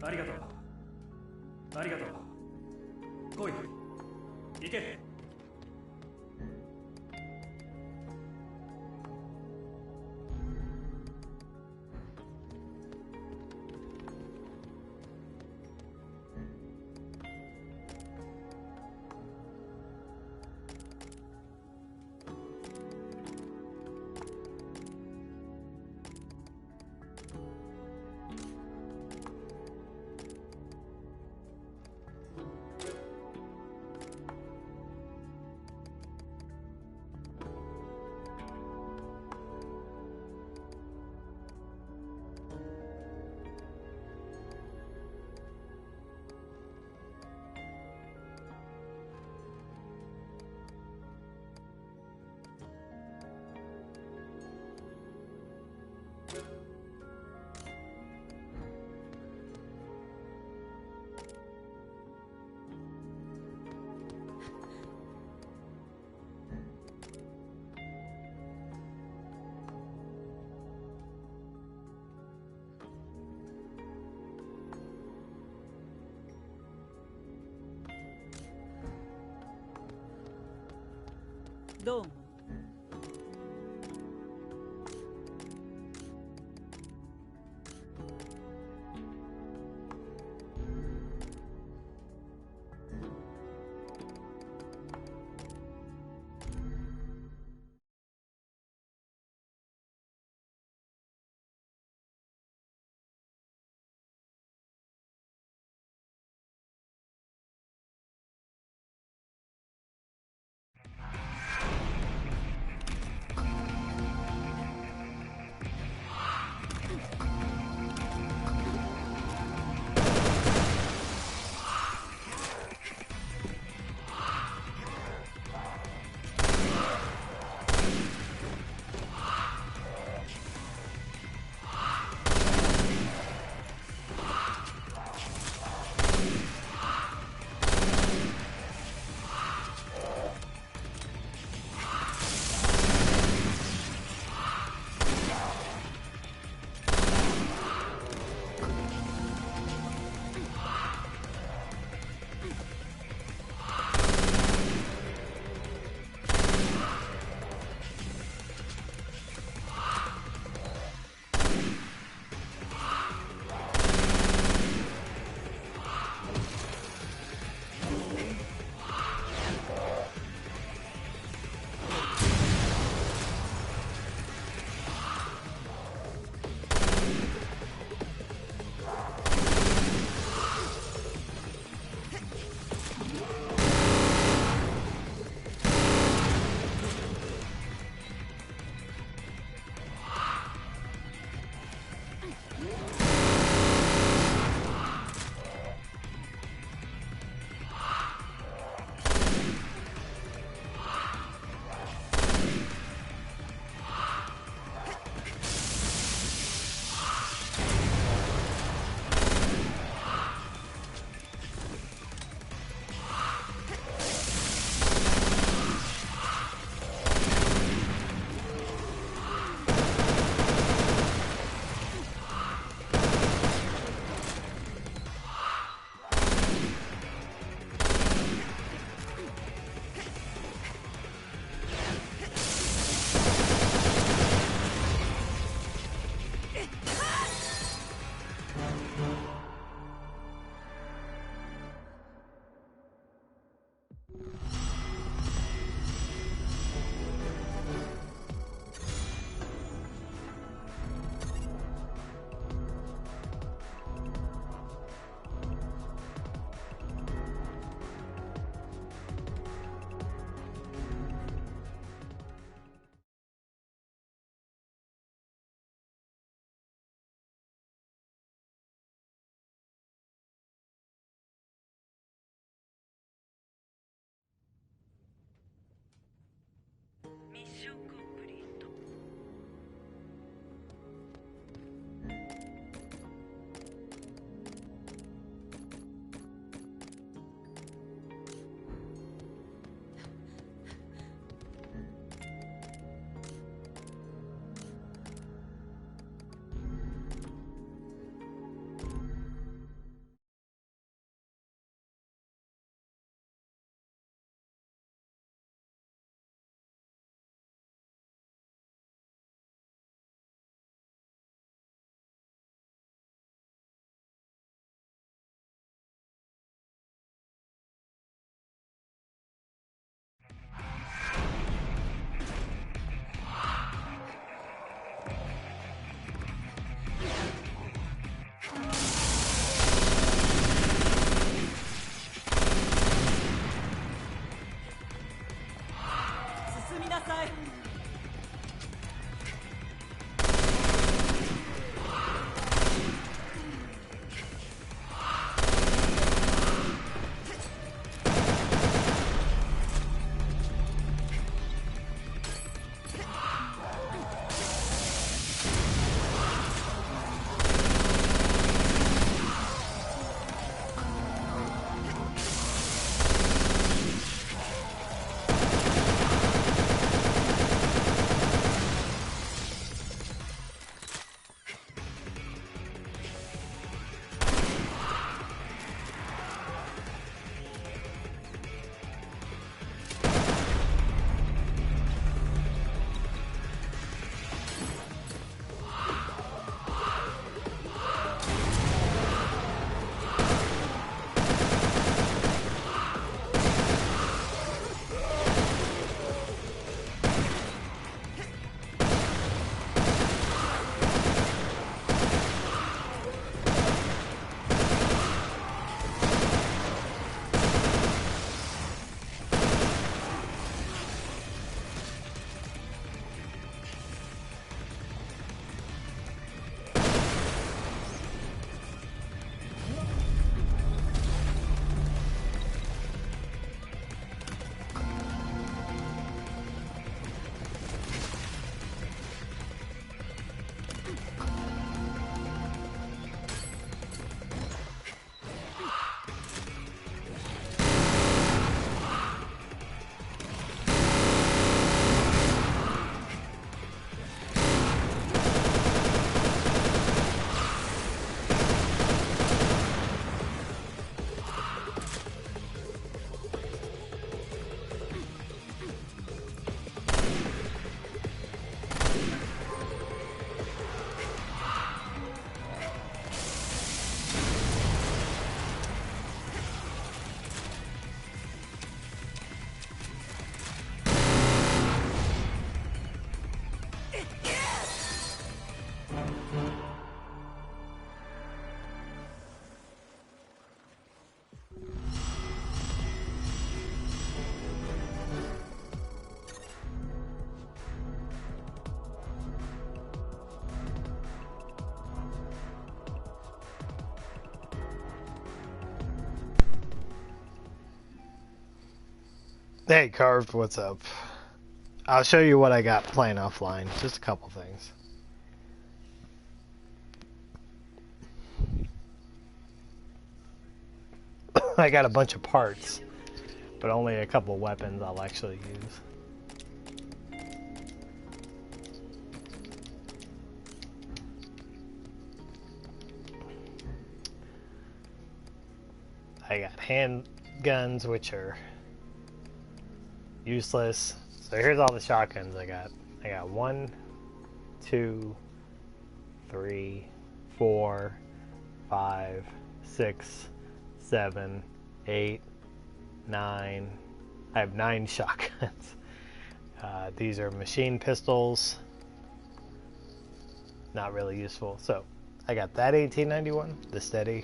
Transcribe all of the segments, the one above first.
ありがとう。ありがとう。来い。行け。どうも。Hey, Carved, what's up? I'll show you what I got playing offline. Just a couple things. I got a bunch of parts, but only a couple weapons I'll actually use. I got handguns, which are useless. So here's all the shotguns I got. I got 1, 2, 3, 4, 5, 6, 7, 8, 9. I have 9 shotguns. These are machine pistols. Not really useful. So I got that 1891, the steady,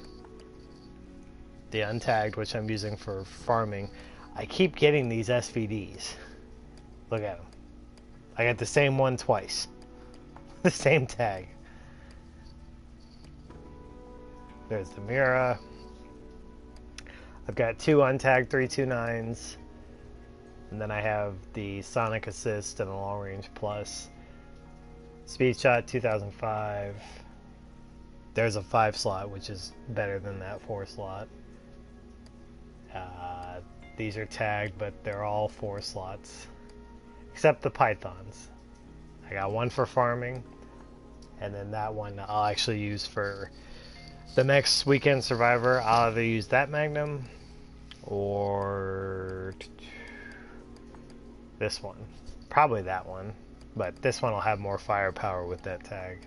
the untagged, which I'm using for farming. I keep getting these SVDs. Look at them. I got the same one twice. The same tag. There's the Mira. I've got 2 untagged 329s. And then I have the Sonic Assist and the Long Range Plus. Speed Shot 2005. There's a 5 slot, which is better than that 4 slot. These are tagged, but they're all 4 slots. Except the Pythons. I got one for farming. And then that one I'll actually use for the next Weekend Survivor. I'll either use that Magnum or this one. Probably that one. But this one will have more firepower with that tag.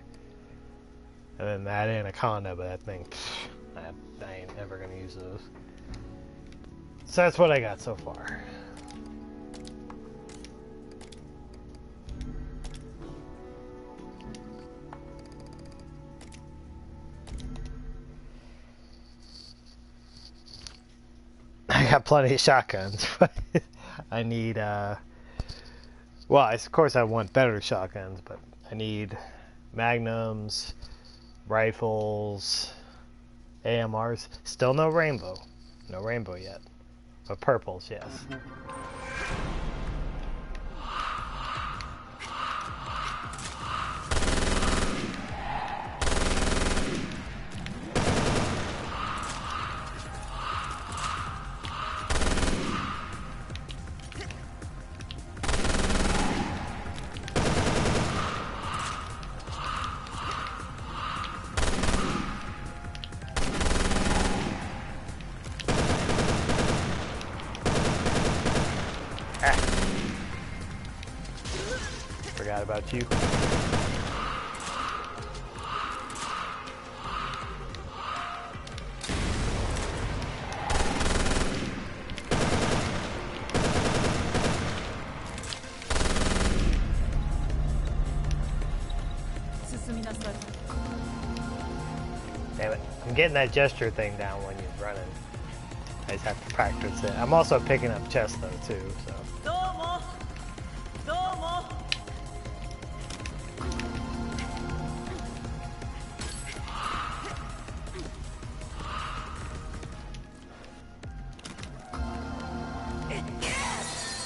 And then that Anaconda, but that thing, I ain't ever going to use those. So that's what I got so far. I got plenty of shotguns, but I need, well, of course I want better shotguns, but I need magnums, rifles, AMRs. Still no rainbow. No rainbow yet. But purples, yes. Forgot about you. Damn it. I'm getting that gesture thing down when you're running. I just have to practice it. I'm also picking up chests though too, so.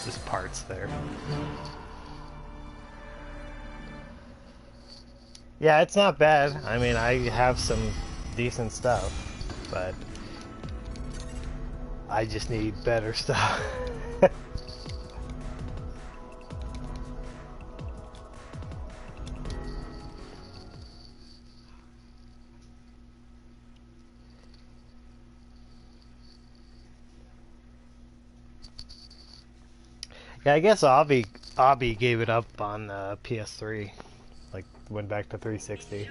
Just parts there. Yeah, it's not bad. I mean, I have some decent stuff, but I just need better stuff. Yeah, I guess Obby gave it up on PS3. Like, went back to 360.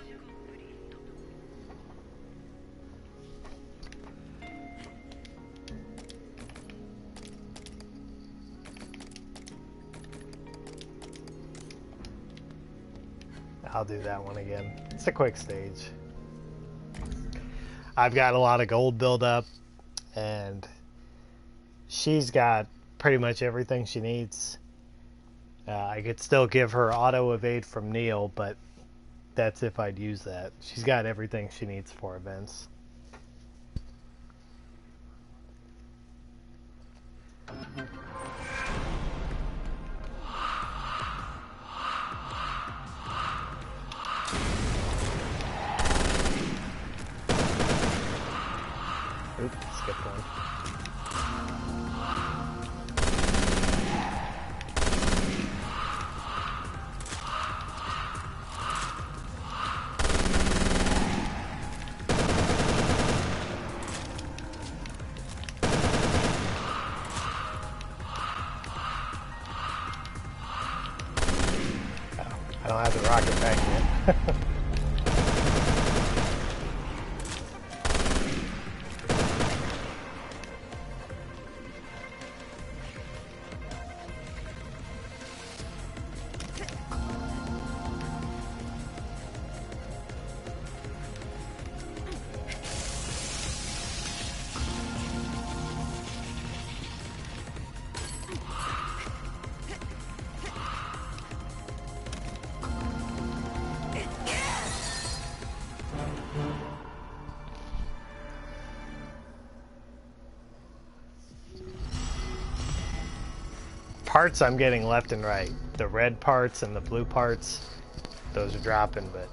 I'll do that one again. It's a quick stage. I've got a lot of gold buildup, and she's got pretty much everything she needs. I could still give her auto evade from Neil, but that's if I'd use that. She's got everything she needs for events. Skip one. I don't have the rocket back yet. Parts I'm getting left and right. The red parts and the blue parts, those are dropping, but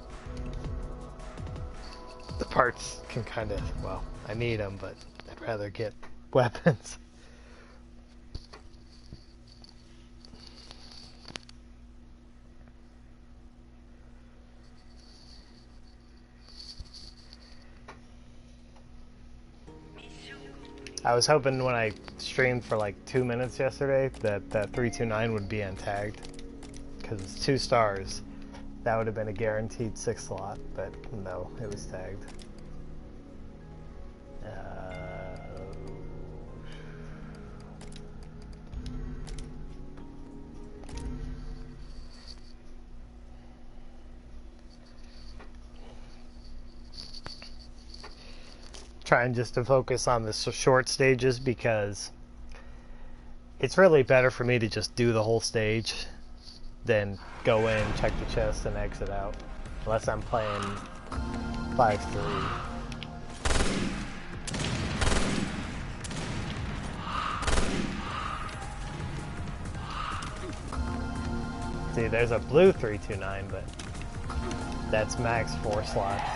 the parts can kind of, well, I need them, but I'd rather get weapons. I was hoping when I streamed for like 2 minutes yesterday that that 329 would be untagged, because it's 2 stars. That would have been a guaranteed 6 slot, but no, it was tagged. Trying just to focus on the short stages, because it's really better for me to just do the whole stage than go in, check the chest, and exit out. Unless I'm playing 5-3. See, there's a blue 329, but that's max 4 slots.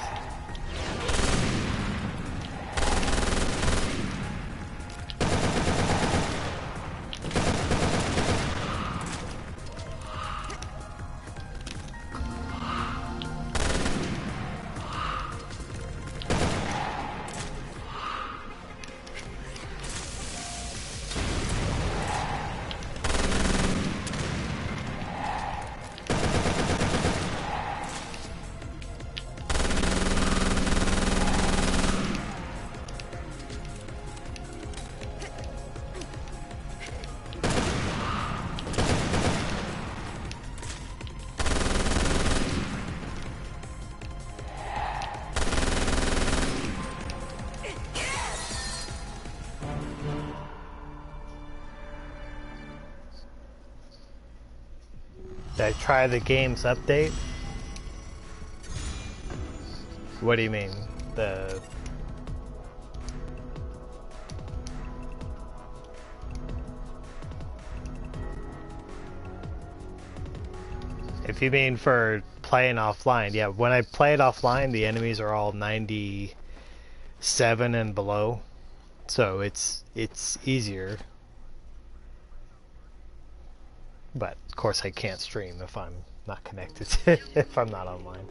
Did I try the game's update? What do you mean? If you mean for playing offline, yeah, when I play it offline, the enemies are all 97 and below, so it's easier. But of course I can't stream if I'm not connected to if I'm not online.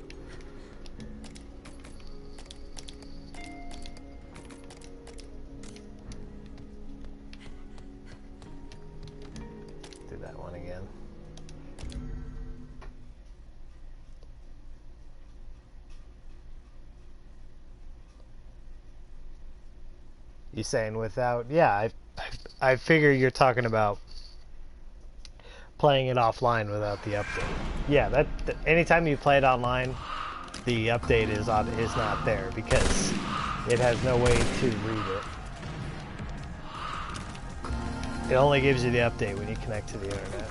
Do that one again. You saying without? Yeah, I figure you're talking about playing it offline without the update. Yeah, anytime you play it online, the update is not there because it has no way to read it. It only gives you the update when you connect to the internet.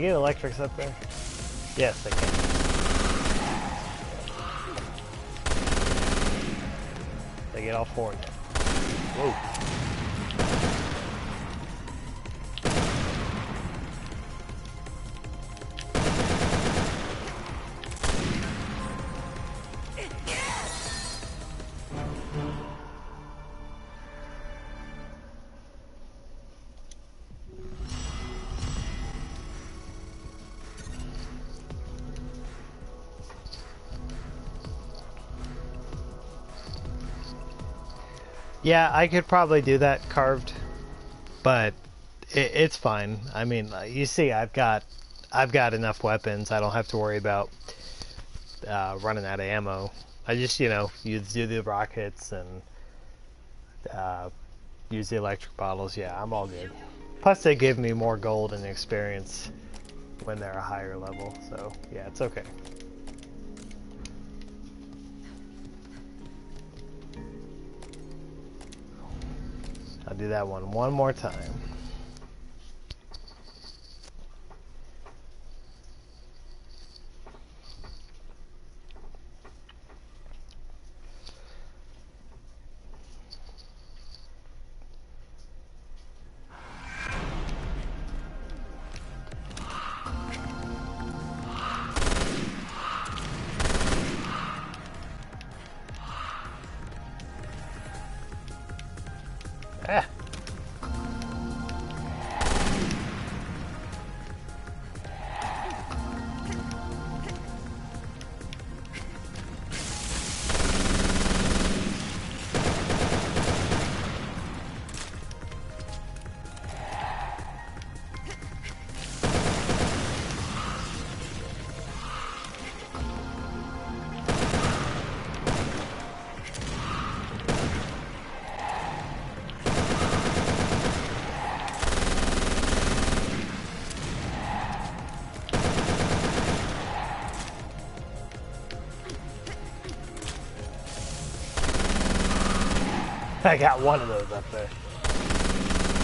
get electrics up there? Yes, I can. They get all four now. Whoa. Yeah, I could probably do that carved, but it's fine. I mean, you see, I've got enough weapons. I don't have to worry about running out of ammo. I just, you know, you do the rockets and use the electric bottles. Yeah, I'm all good. Plus, they give me more gold and experience when they're a higher level. So yeah, it's okay. I'll do that one more time. Ah. I got one of those up there.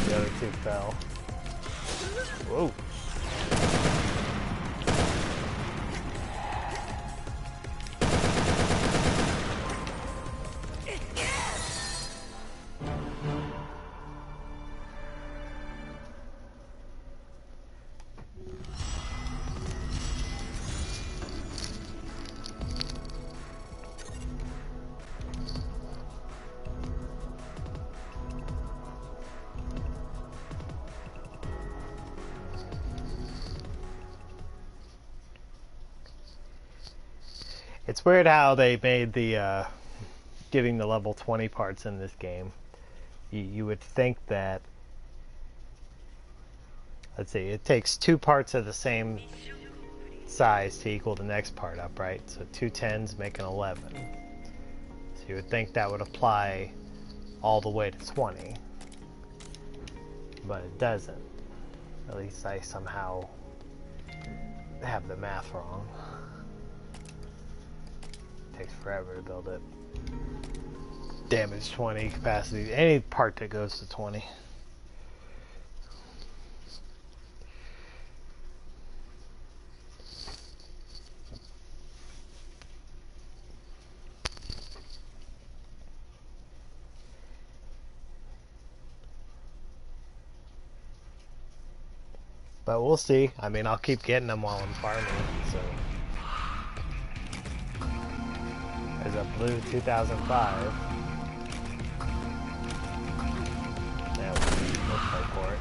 The other two fell. Whoa. It's weird how they made the giving the level 20 parts in this game. You would think that, let's see, it takes 2 parts of the same size to equal the next part up, right? So 2 10s make an 11. So you would think that would apply all the way to 20. But it doesn't. At least I somehow have the math wrong. Takes forever to build it. Damage 20, capacity, any part that goes to 20. But we'll see. I mean, I'll keep getting them while I'm farming, so. There's a blue 2005. Yeah, we'll play for it.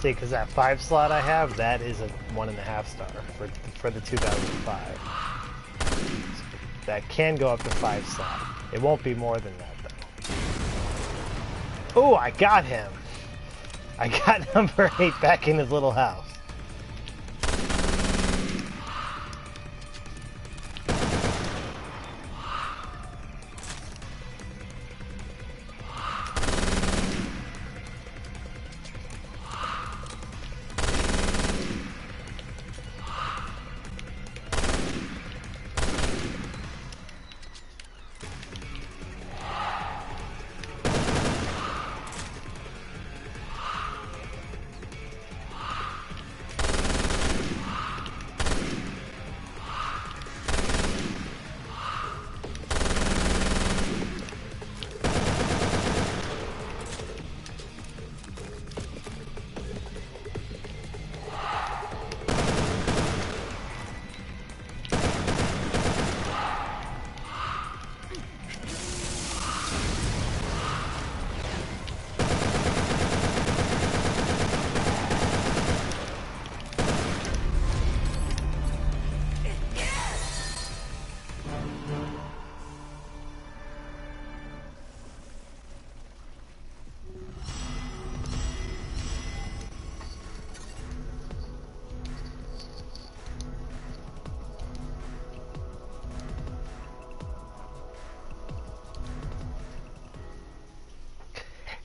See, because that 5 slot I have, that is a 1.5 star for the 2005. So that can go up to 5 slot. It won't be more than that, though. Oh, I got him! I got number 8 back in his little house.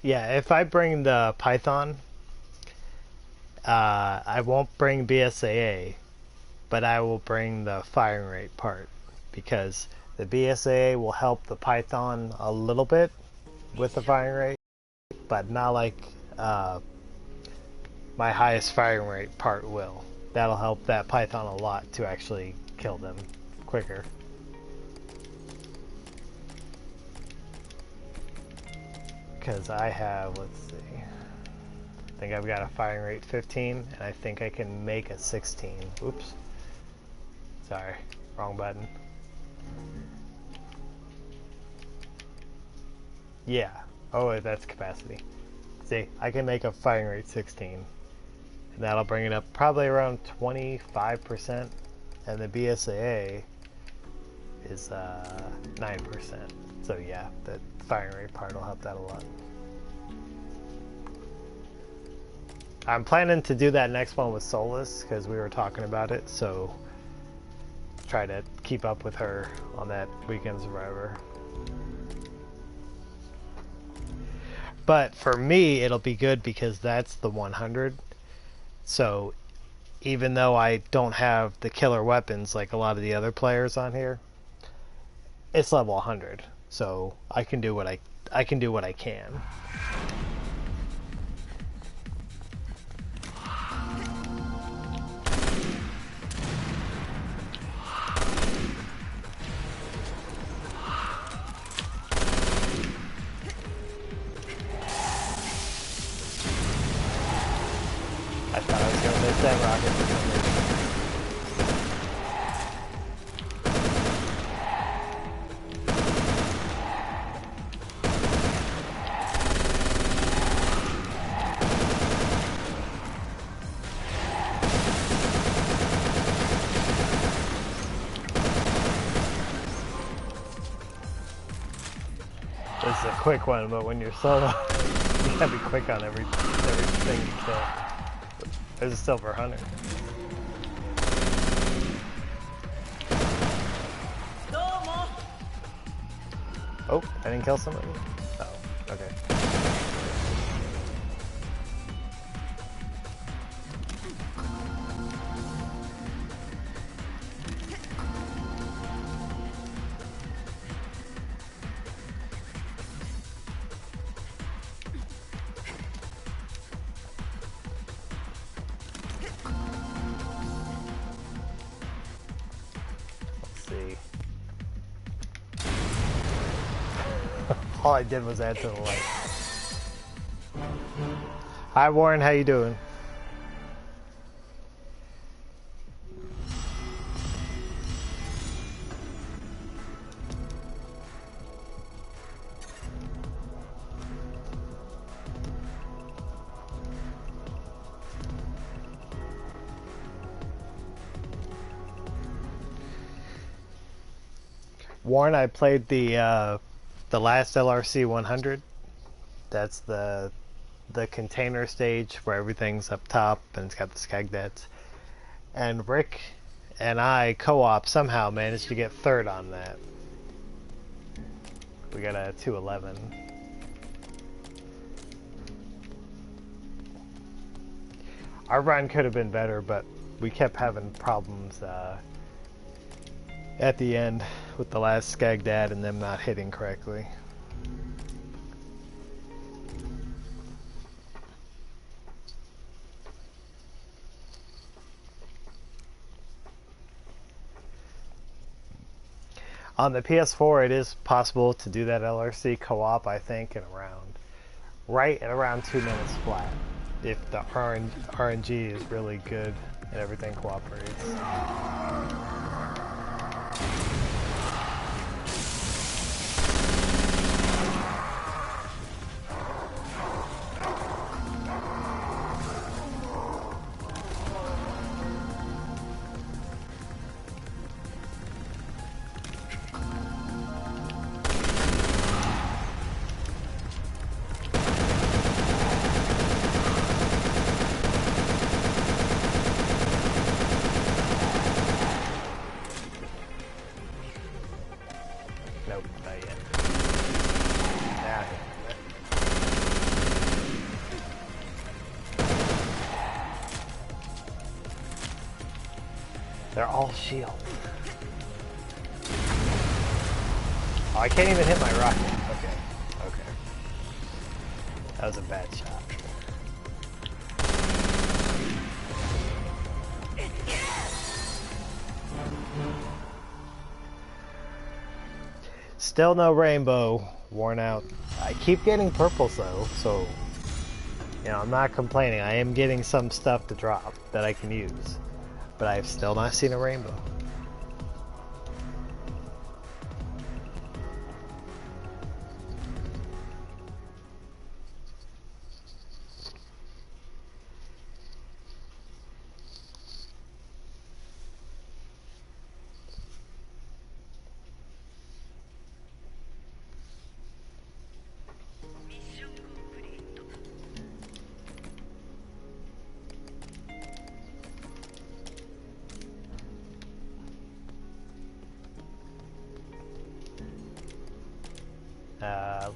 Yeah, if I bring the Python, I won't bring BSAA, but I will bring the firing rate part, because the BSAA will help the Python a little bit with the firing rate, but not like my highest firing rate part will. That'll help that Python a lot to actually kill them quicker. Because I have, let's see, I think I've got a firing rate 15, and I think I can make a 16. Oops. Sorry, wrong button. Yeah. Oh, that's capacity. See, I can make a firing rate 16. And that'll bring it up probably around 25%. And the BSAA is 9%. So yeah, the firing rate part will help that a lot. I'm planning to do that next one with Solus, because we were talking about it, so try to keep up with her on that Weekend Survivor. But for me, it'll be good because that's the 100. So even though I don't have the killer weapons like a lot of the other players on here, it's level 100. So I can do what I can. I thought I was going to miss that rocket for some reason. This is a quick one, but when you're solo, you gotta be quick on everything you kill. There's a silver hunter. Oh, I didn't kill somebody? Oh, okay. See. All I did was add to the light. Hi Warren, how you doing? Warren, I played the last LRC 100. That's the container stage where everything's up top and it's got the skagdets. And Rick and I co-op somehow managed to get third on that. We got a 211. Our run could have been better, but we kept having problems at the end with the last skagdat and them not hitting correctly. On the PS4, it is possible to do that LRC co-op, I think, in right at around 2 minutes flat, if the RNG is really good and everything cooperates. Nope, not yet. Nah, They're all shield. Oh, I can't even hit my rocket. Okay. Okay. That was a bad shot. Still no rainbow. Worn out. I keep getting purples though, so you know, I'm not complaining. I am getting some stuff to drop that I can use, but I've still not seen a rainbow.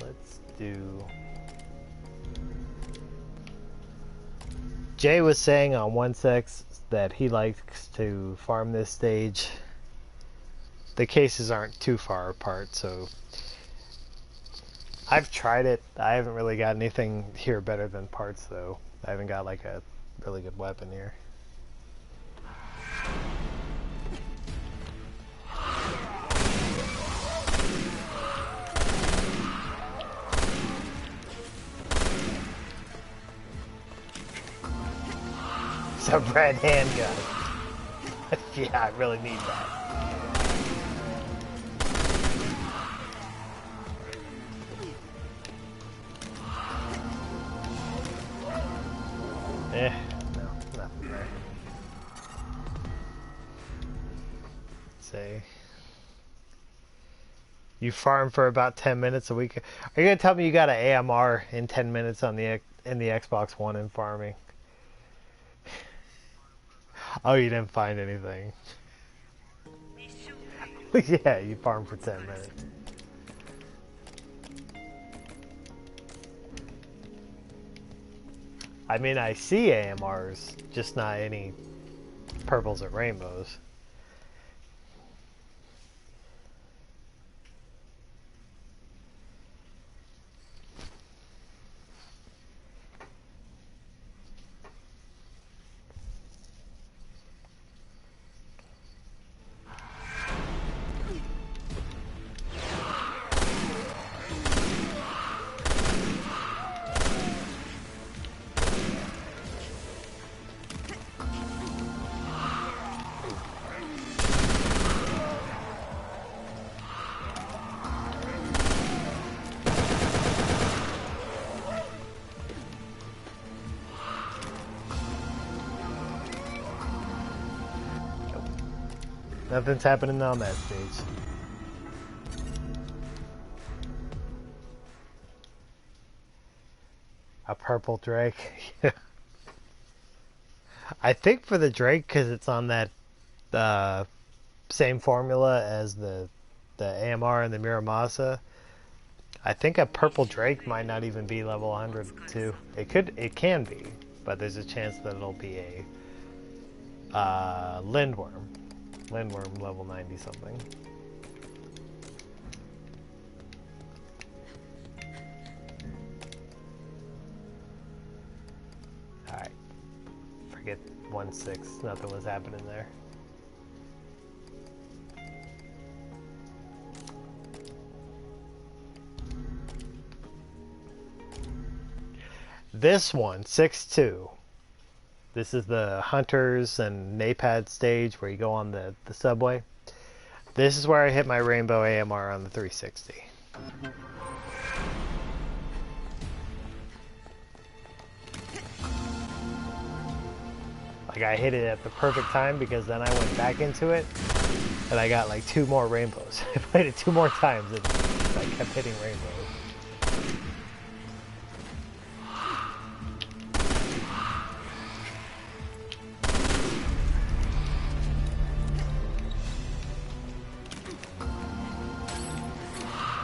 Let's do... Jay was saying on 1.6 that he likes to farm this stage. The cases aren't too far apart, so... I've tried it. I haven't really got anything here better than parts, though. I haven't got like a really good weapon here. It's a red handgun. Yeah, I really need that. No, nothing there. Say, you farm for about 10 minutes a week. Are you gonna tell me you got an AMR in 10 minutes on the Xbox One in farming? Oh, you didn't find anything. Yeah, you farmed for 10 minutes. I mean, I see AMRs, just not any purples or rainbows. Nothing's happening on that stage. A purple Drake. I think for the Drake, because it's on that same formula as the AMR and the Muramasa, I think a purple Drake might not even be level 102. It can be, but there's a chance that it'll be a Lindworm. Lindworm level 90 something. Alright. Forget 1.6. Nothing was happening there. This one, 6.2. This is the Hunters and Napad stage where you go on the subway. This is where I hit my rainbow AMR on the 360. Like I hit it at the perfect time because then I went back into it and I got like 2 more rainbows. I played it 2 more times and I kept hitting rainbows.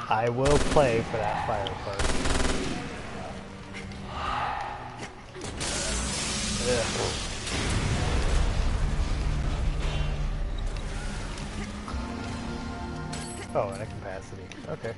I will play for that fire part. Oh, and a capacity. Okay.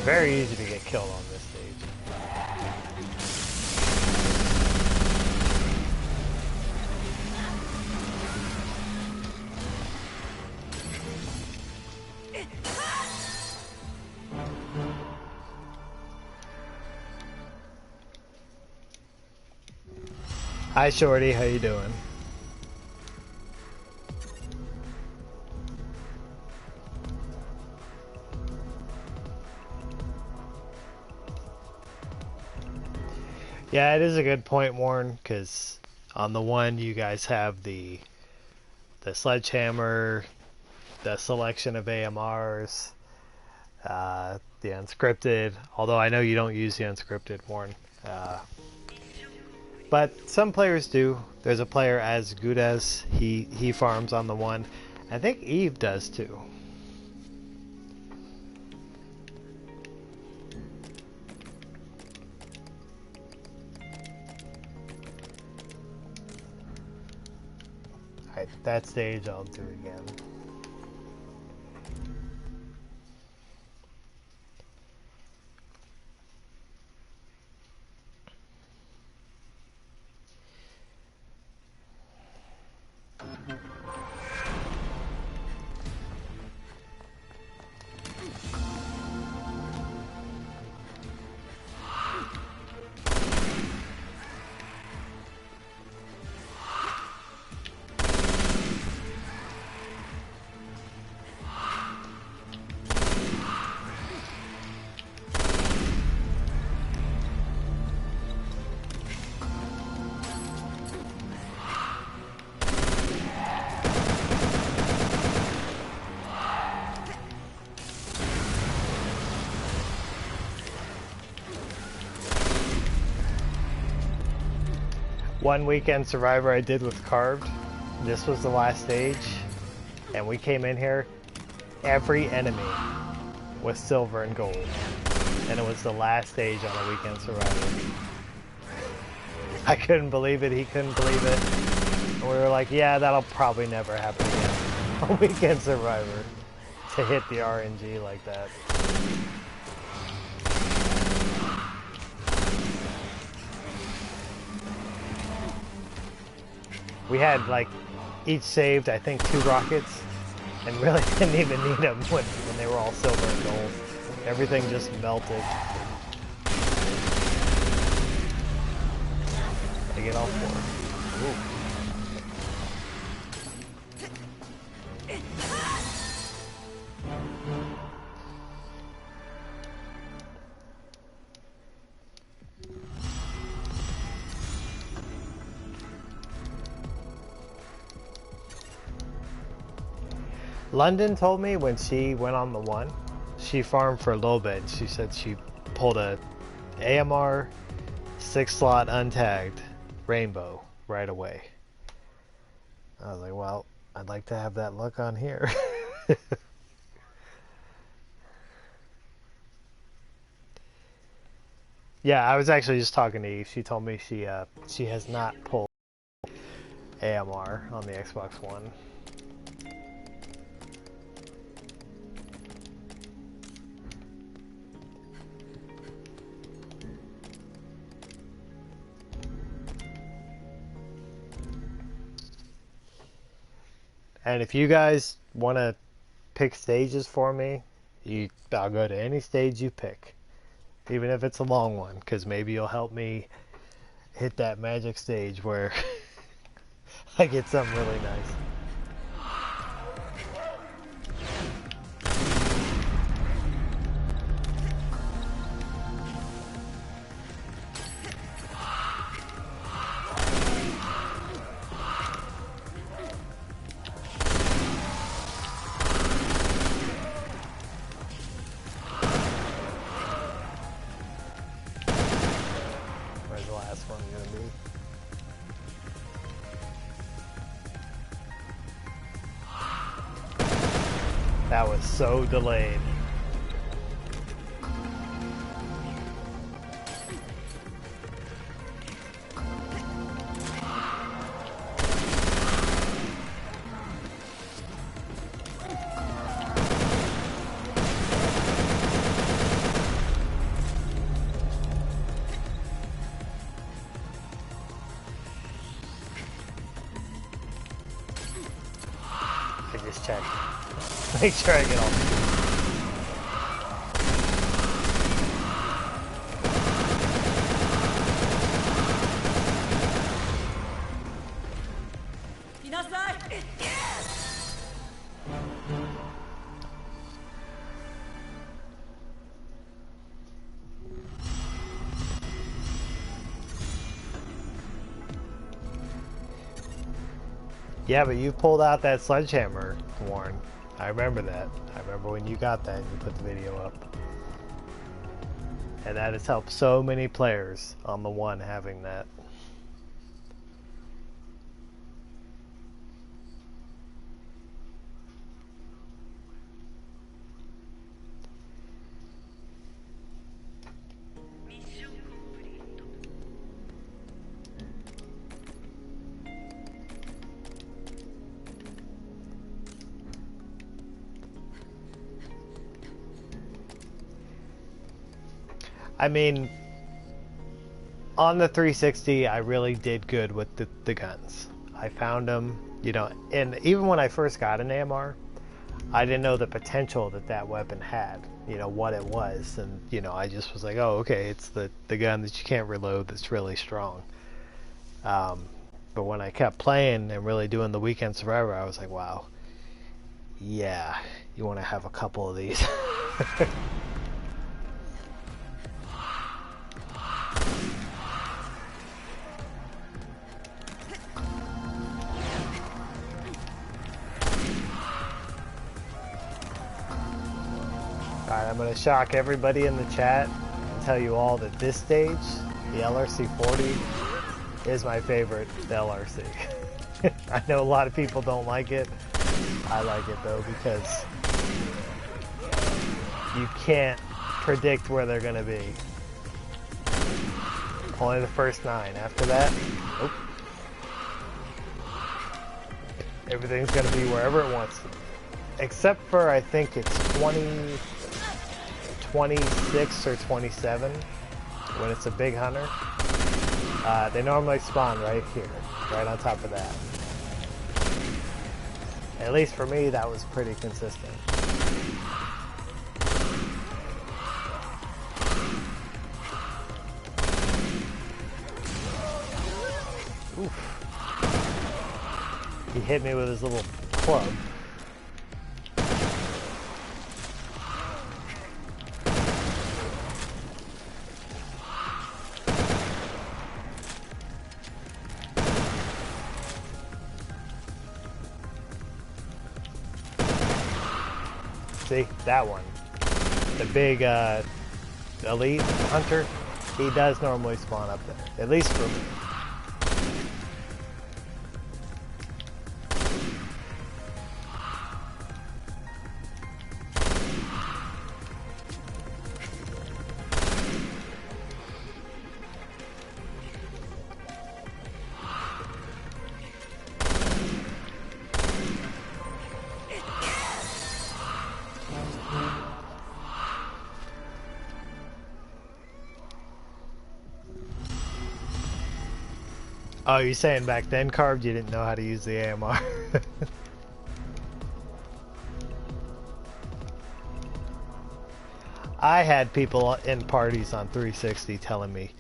Very easy to get killed on this stage. Hi Shorty, how you doing? Yeah, it is a good point, Warren, because on the one you guys have the sledgehammer, the selection of AMRs, the unscripted, although I know you don't use the unscripted, Warren. But some players do. There's a player as good as he farms on the one. I think Eve does too. Alright, that stage I'll do again. One weekend survivor I did with Carved. This was the last stage, and we came in here. Every enemy was silver and gold, and it was the last stage on a weekend survivor. I couldn't believe it. He couldn't believe it. And we were like, "Yeah, that'll probably never happen again." A weekend survivor to hit the RNG like that. We had, like, each saved, I think, 2 rockets, and really didn't even need them when they were all silver and gold. Everything just melted. I get all 4. Ooh. London told me when she went on the one, she farmed for a little bit. She said she pulled a AMR 6-slot untagged rainbow right away. I was like, well, I'd like to have that luck on here. Yeah, I was actually just talking to Eve. She told me she has not pulled AMR on the Xbox One. And if you guys want to pick stages for me, I'll go to any stage you pick. Even if it's a long one, because maybe you'll help me hit that magic stage where I get something really nice. That was so delayed. I just checked. Make sure I get all. Yeah, but you pulled out that sledgehammer, Warren. I remember that. I remember when you got that and you put the video up. And that has helped so many players on the one having that. I mean, on the 360, I really did good with the guns. I found them, you know, and even when I first got an AMR, I didn't know the potential that that weapon had, you know, what it was. And, you know, I just was like, oh, okay, it's the gun that you can't reload that's really strong. But when I kept playing and really doing the Weekend Survivor, I was like, wow, yeah, you want to have a couple of these. Alright, I'm going to shock everybody in the chat and tell you all that this stage, the LRC-40, is my favorite LRC. I know a lot of people don't like it. I like it though because you can't predict where they're going to be. Only the first 9. After that, nope. Everything's going to be wherever it wants to be. Except for, I think it's 26 or 27 when it's a big hunter. They normally spawn right here, right on top of that. At least for me, that was pretty consistent. Oof. He hit me with his little club. See, that one. The big elite hunter, he does normally spawn up there. At least for me. Oh, you're saying back then, Carved, you didn't know how to use the AMR? I had people in parties on 360 telling me,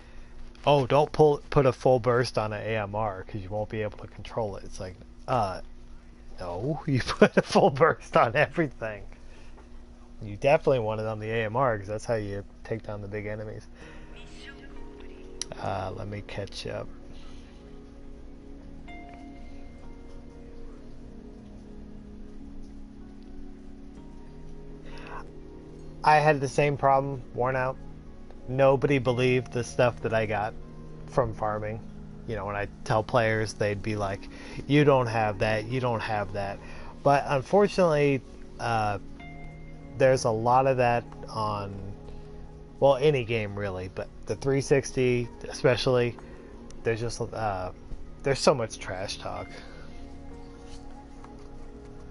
oh, don't put a full burst on an AMR because you won't be able to control it. It's like, no, you put a full burst on everything. You definitely want it on the AMR because that's how you take down the big enemies. Let me catch up. I had the same problem, worn out. Nobody believed the stuff that I got from farming. You know, when I tell players, they'd be like, you don't have that, you don't have that. But unfortunately, there's a lot of that on, well, any game really, but the 360 especially. There's just there's so much trash talk.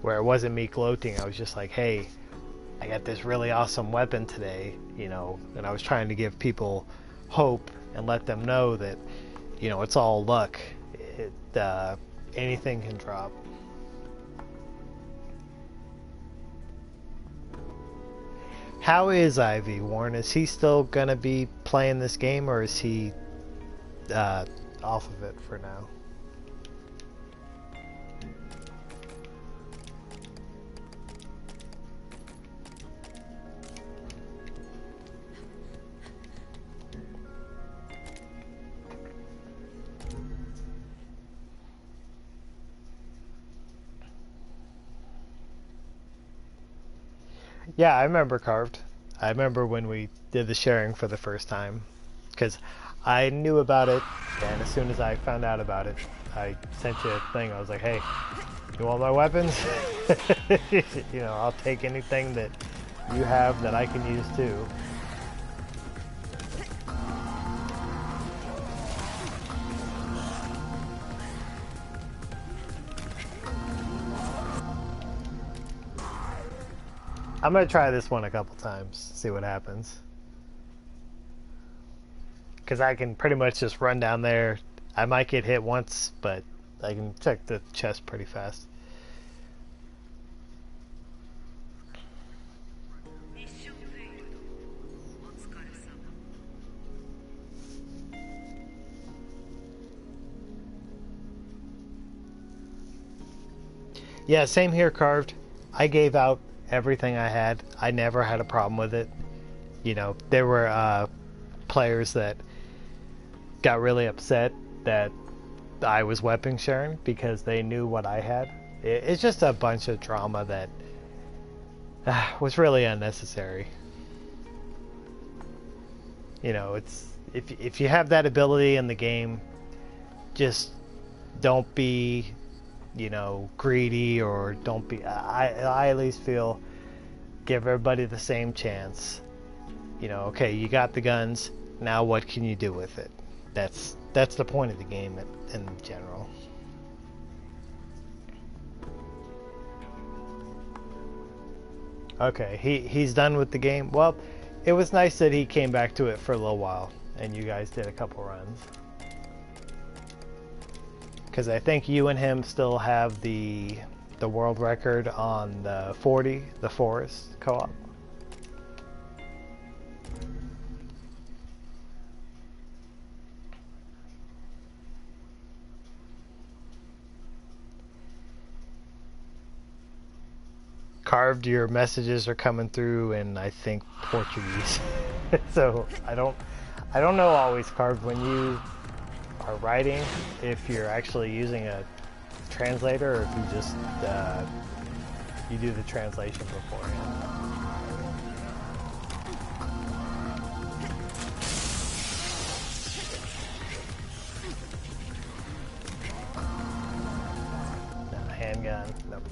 Where it wasn't me gloating, I was just like, hey, I got this really awesome weapon today, you know, and I was trying to give people hope and let them know that, you know, it's all luck. Anything can drop. How is Ivy, Warren? Is he still gonna be playing this game, or is he off of it for now? Yeah, I remember Carved. I remember when we did the sharing for the first time, because I knew about it, and as soon as I found out about it, I sent you a thing. I was like, hey, you want my weapons? You know, I'll take anything that you have that I can use too. I'm gonna try this one a couple times, see what happens. Because I can pretty much just run down there. I might get hit once, but I can check the chest pretty fast. Yeah, same here, Carved. I gave out everything I had. I never had a problem with it. You know, there were players that got really upset that I was weapon sharing because they knew what I had. It's just a bunch of drama that was really unnecessary. You know, it's if you have that ability in the game, just don't be, you know, greedy, or don't be. I at least feel give everybody the same chance. You know, okay, you got the guns. Now what can you do with it? That's the point of the game in general. Okay, he's done with the game. Well, it was nice that he came back to it for a little while, and you guys did a couple runs. Because I think you and him still have the world record on the 40, the Forest co-op. Carved, your messages are coming through in, I think, Portuguese. So I don't know always, Carved, when you are writing, if you're actually using a translator, or if you just you do the translation beforehand. No, handgun. Nope.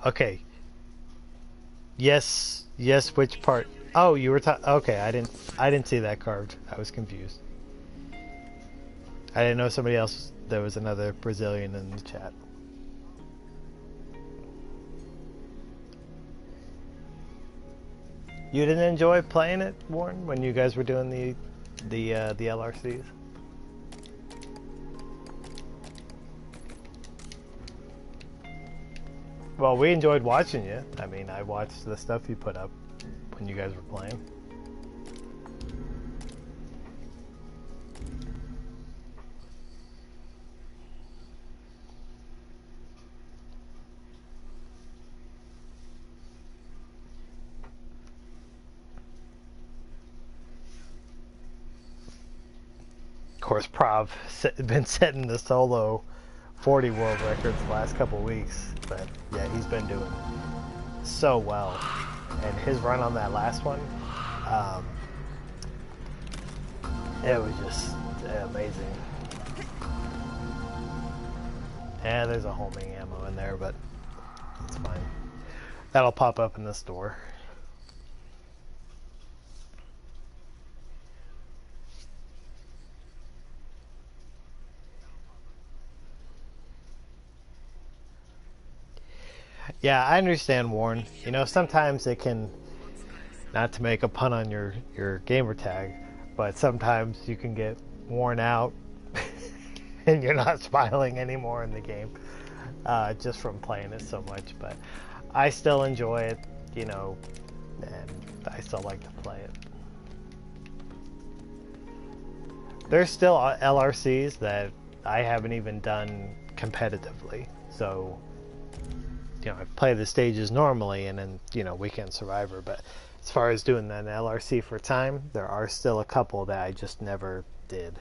Okay. Yes. Which part? Oh, you were okay. I didn't see that Carved. I was confused. I didn't know somebody else. There was another Brazilian in the chat. You didn't enjoy playing it, Warren, when you guys were doing the LRCs? Well, we enjoyed watching you. I mean, I watched the stuff you put up when you guys were playing. Of course, Prov been setting the solo 40 world records the last couple weeks, but yeah, he's been doing so well. and his run on that last one, it was just amazing. Yeah, there's a homing ammo in there, but it's fine. That'll pop up in the store. Yeah, I understand, Warren. You know, sometimes it can, not to make a pun on your gamer tag, but sometimes you can get worn out and you're not smiling anymore in the game just from playing it so much. But I still enjoy it, you know, and I still like to play it. There's still LRCs that I haven't even done competitively, so you know, I play the stages normally and then, you know, Weekend Survivor, but as far as doing an LRC for time, there are still a couple that I just never did.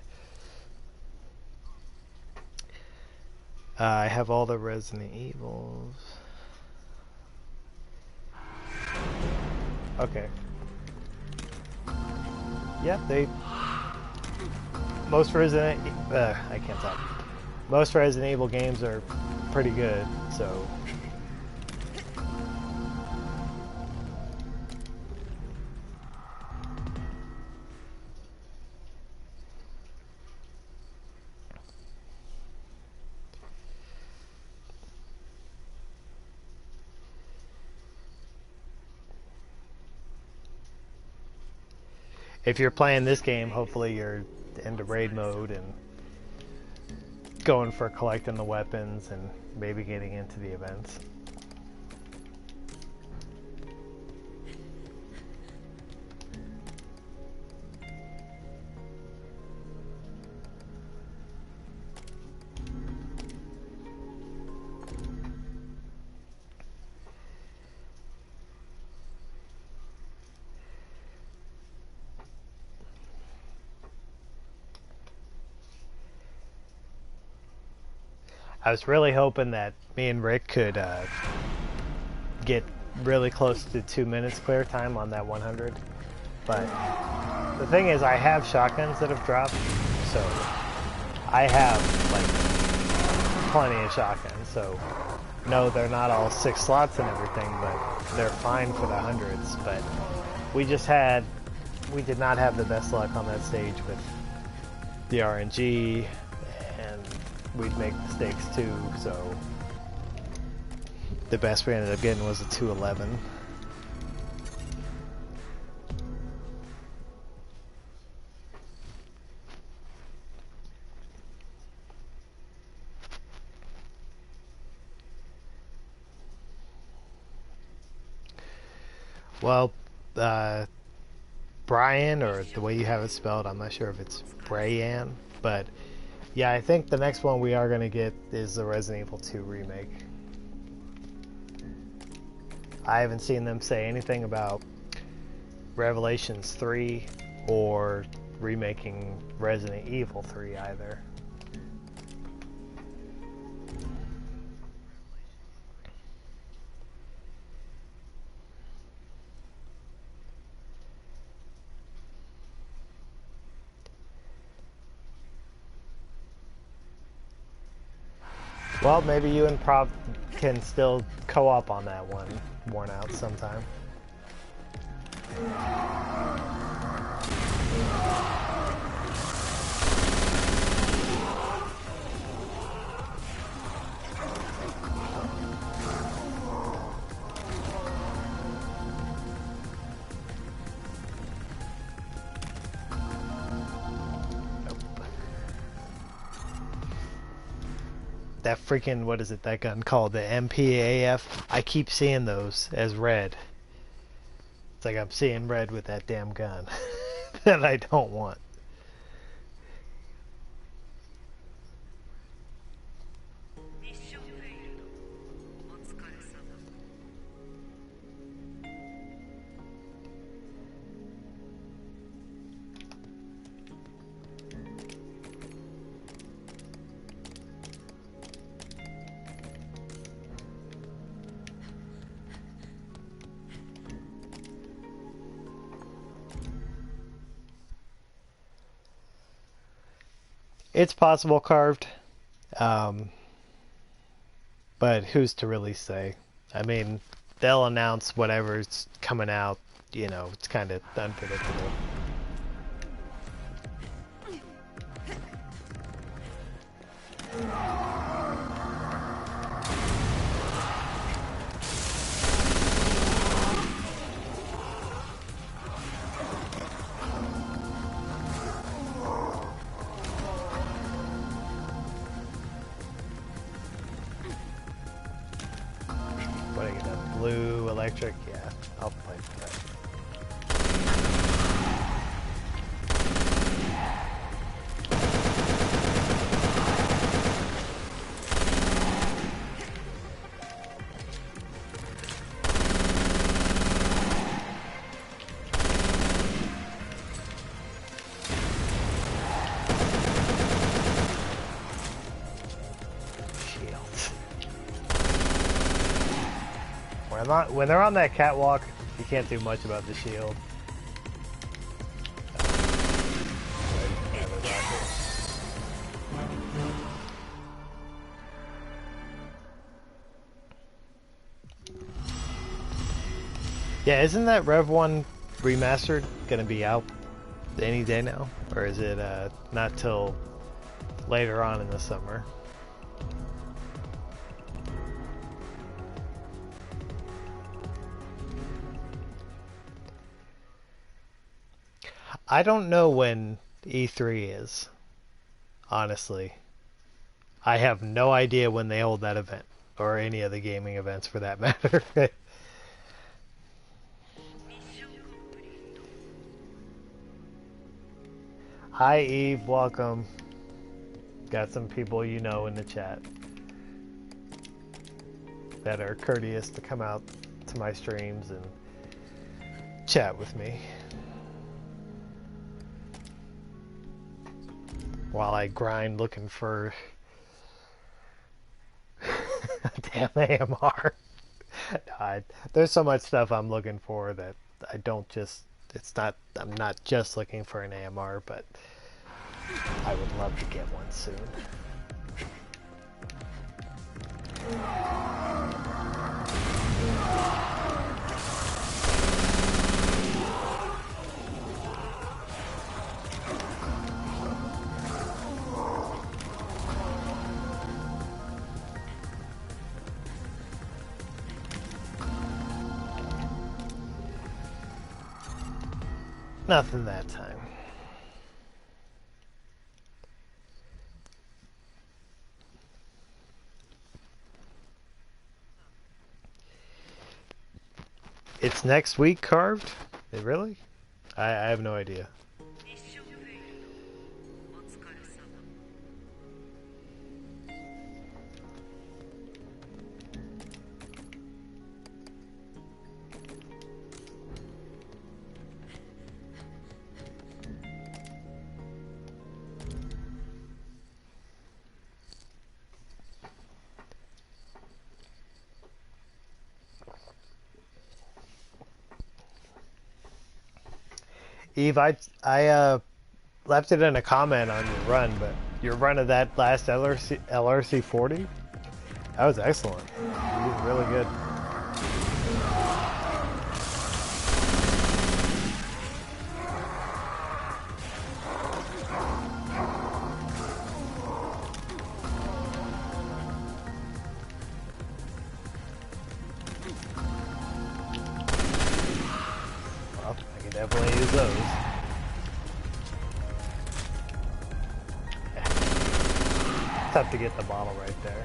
I have all the Resident Evils. Okay. Yeah, most Resident I can't talk. Most Resident Evil games are pretty good, so if you're playing this game, hopefully you're into raid mode and going for collecting the weapons and maybe getting into the events. I was really hoping that me and Rick could get really close to 2 minutes clear time on that 100. But the thing is, I have shotguns that have dropped, so I have like plenty of shotguns. So no, they're not all 6 slots and everything, but they're fine for the hundreds. But we did not have the best luck on that stage with the RNG, and we'd make mistakes too, so the best we ended up getting was a 211. Well, Brian, or the way you have it spelled, I'm not sure if it's Brian, but yeah, I think the next one we are going to get is the Resident Evil 2 remake. I haven't seen them say anything about Revelations 3 or remaking Resident Evil 3 either. Well, maybe you and Prop can still co-op on that one, worn out sometime. That freaking, what is it, that gun called? The MPAF? I keep seeing those as red. It's like I'm seeing red with that damn gun that I don't want. It's possible carved, but who's to really say? I mean, they'll announce whatever's coming out. You know, it's kind of unpredictable. What do I get? A blue, electric? Yeah, I'll play for that. When they're on that catwalk, you can't do much about the shield. Yeah, isn't that Rev 1 Remastered gonna be out any day now? Or is it not till later on in the summer? I don't know when E3 is, honestly. I have no idea when they hold that event, or any of the gaming events for that matter. Hi Eve, welcome. Got some people you know in the chat that are courteous to come out to my streams and chat with me while I grind looking for a damn AMR. There's so much stuff I'm looking for that I don't just, I'm not just looking for an AMR, but I would love to get one soon. Nothing that time. It's next week carved? Really? I have no idea. Eve, I left it in a comment on your run, but your run of that last LRC 40, that was excellent. You did really good. Well, I can definitely use those. Tough to get the bottle right there.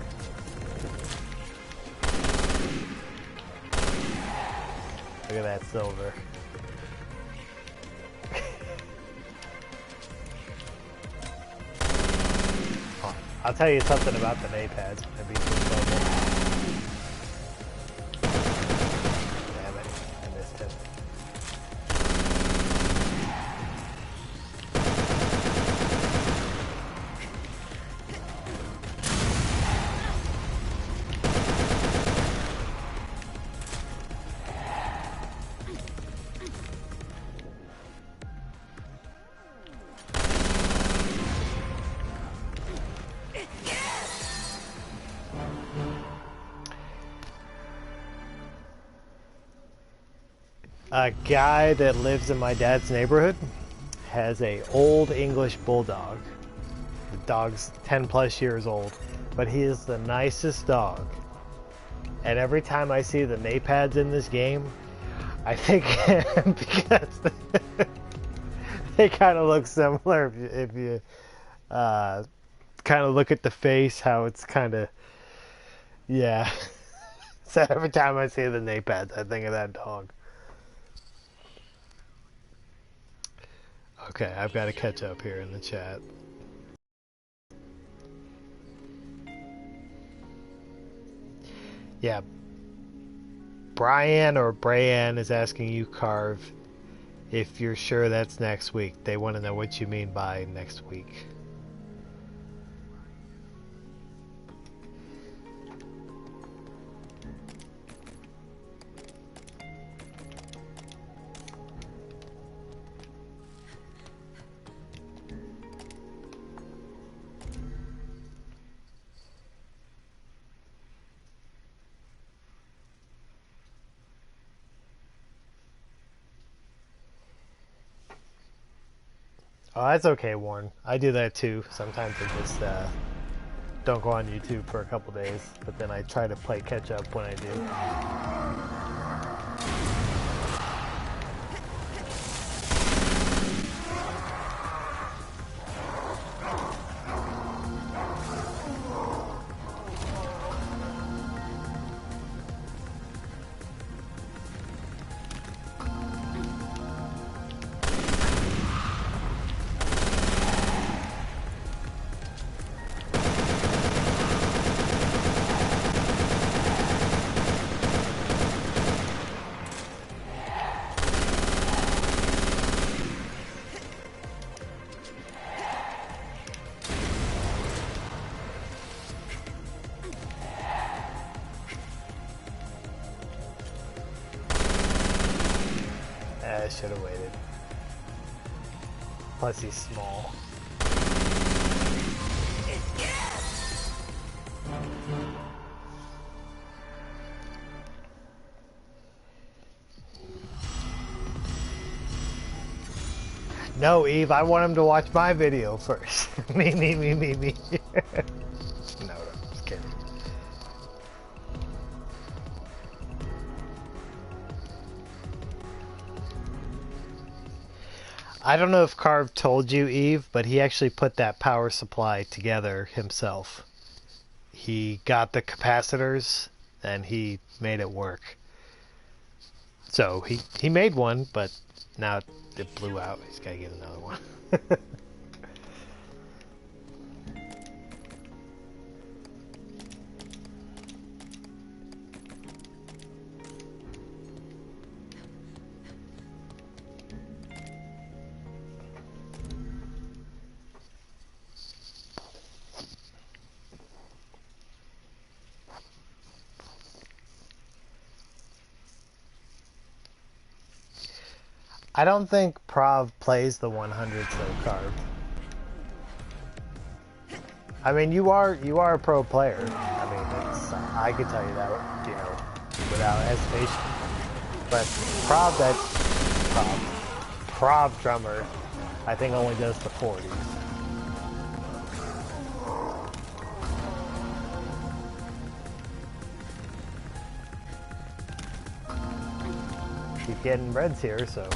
Look at that silver. Oh, I'll tell you something about the knee pads when they beat this level. Damn it, I missed him. A guy that lives in my dad's neighborhood has a old English bulldog. The dog's 10 plus years old, but he is the nicest dog. And every time I see the Napads in this game, I think because they kind of look similar if you kind of look at the face, how it's kind of, yeah. So every time I see the Napads, I think of that dog. Okay, I've got to catch up here in the chat. Yeah. Brian or Brian is asking you, Carve, if you're sure that's next week. They want to know what you mean by next week. Oh, that's okay, Warren. I do that too. Sometimes I just don't go on YouTube for a couple days, but then I try to play catch up when I do. I should have waited. Plus he's small. No, Eve, I want him to watch my video first. me. No, just kidding. I don't know if Carve told you, Eve, but he actually put that power supply together himself. He got the capacitors and he made it work. So he made one, but now it blew out. He's got to get another one. I don't think Prov plays the 100 so Carve. I mean, you are a pro player. I mean, I could tell you that, you know, without hesitation. But Prov drummer, I think only does the 40s. Keep getting reds here, so.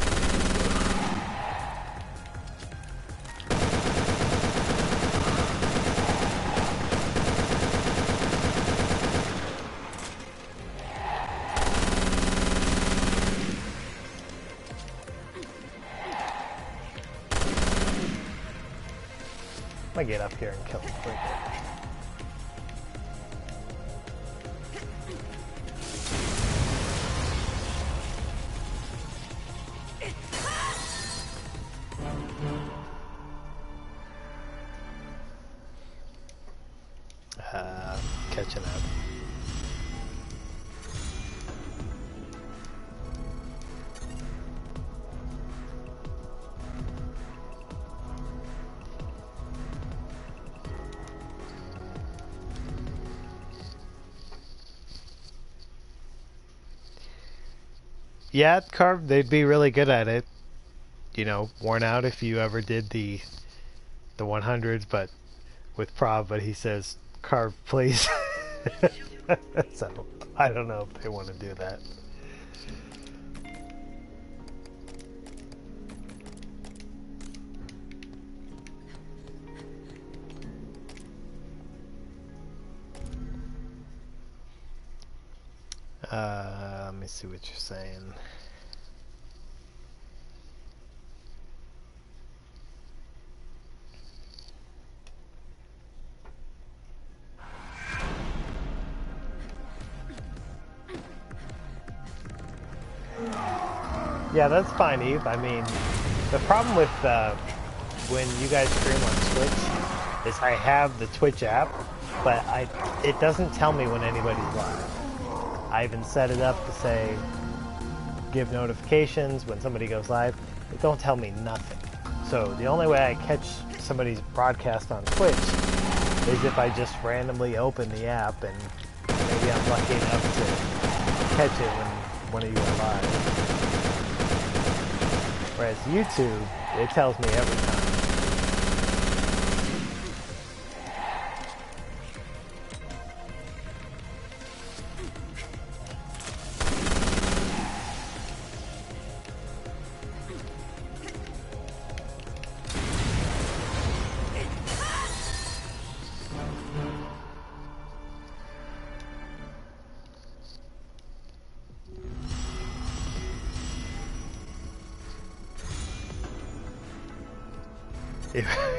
I'm gonna get up here and kill him quick. Catching up. Yeah, Carve, they'd be really good at it. You know, worn out if you ever did the 100s, but with Prov, but he says, Carve, please. So, I don't know if they want to do that. Let me see what you're saying. Yeah, that's fine, Eve. I mean, the problem with when you guys stream on Twitch is I have the Twitch app, but it doesn't tell me when anybody's live. I even set it up to say give notifications when somebody goes live. It don't tell me nothing. So the only way I catch somebody's broadcast on Twitch is if I just randomly open the app and maybe I'm lucky enough to catch it when one of you are live. Whereas YouTube, it tells me every time.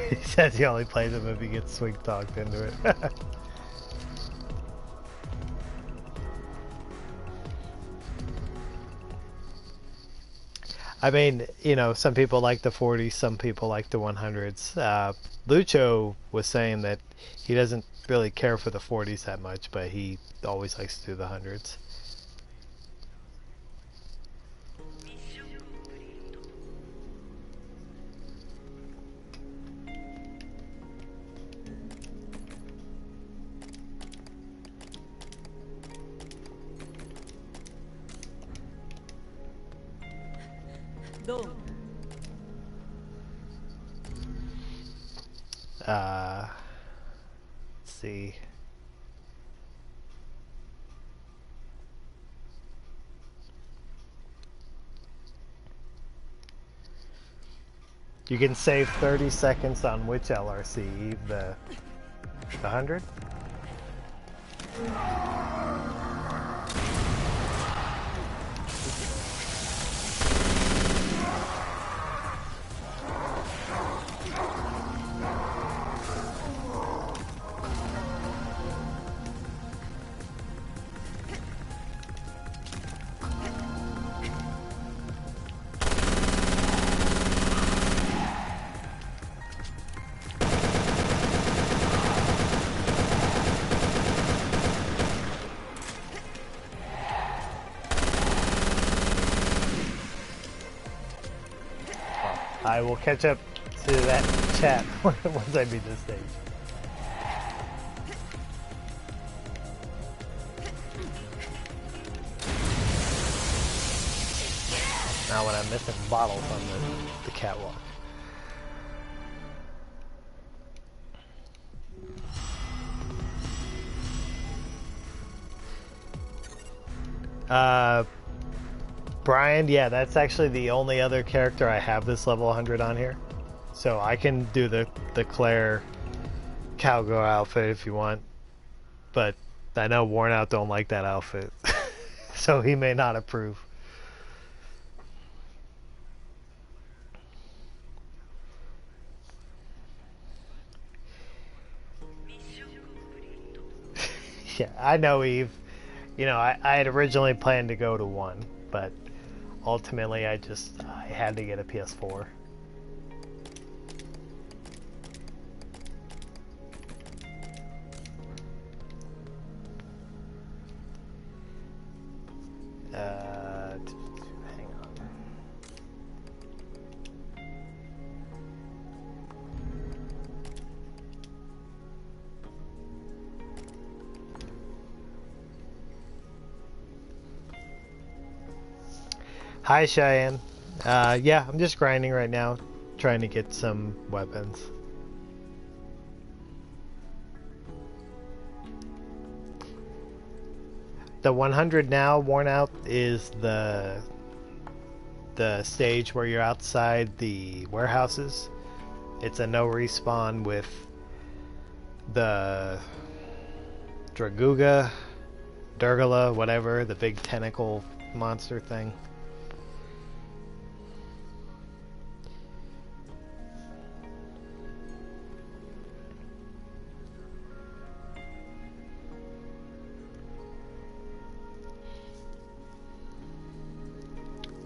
He says he only plays them if he gets swing talked into it. I mean, you know, some people like the 40s, some people like the 100s. Lucho was saying that he doesn't really care for the 40s that much, but he always likes to do the 100s. Let's see. You can save 30 seconds on which LRC? The 100? I will catch up to that chat once I beat this stage. Now when I'm missing bottles on the catwalk. Brian, yeah, that's actually the only other character I have this level 100 on here. So I can do the Claire cowgirl outfit if you want. But I know Worn Out don't like that outfit. So he may not approve. Yeah, I know, Eve. You know, I had originally planned to go to 1, but ultimately I had to get a PS4. Hang on. Hi, Cheyenne. Yeah, I'm just grinding right now, trying to get some weapons. The 100 now worn out is the stage where you're outside the warehouses. It's a no respawn with the Draguga, Durgala, whatever, the big tentacle monster thing.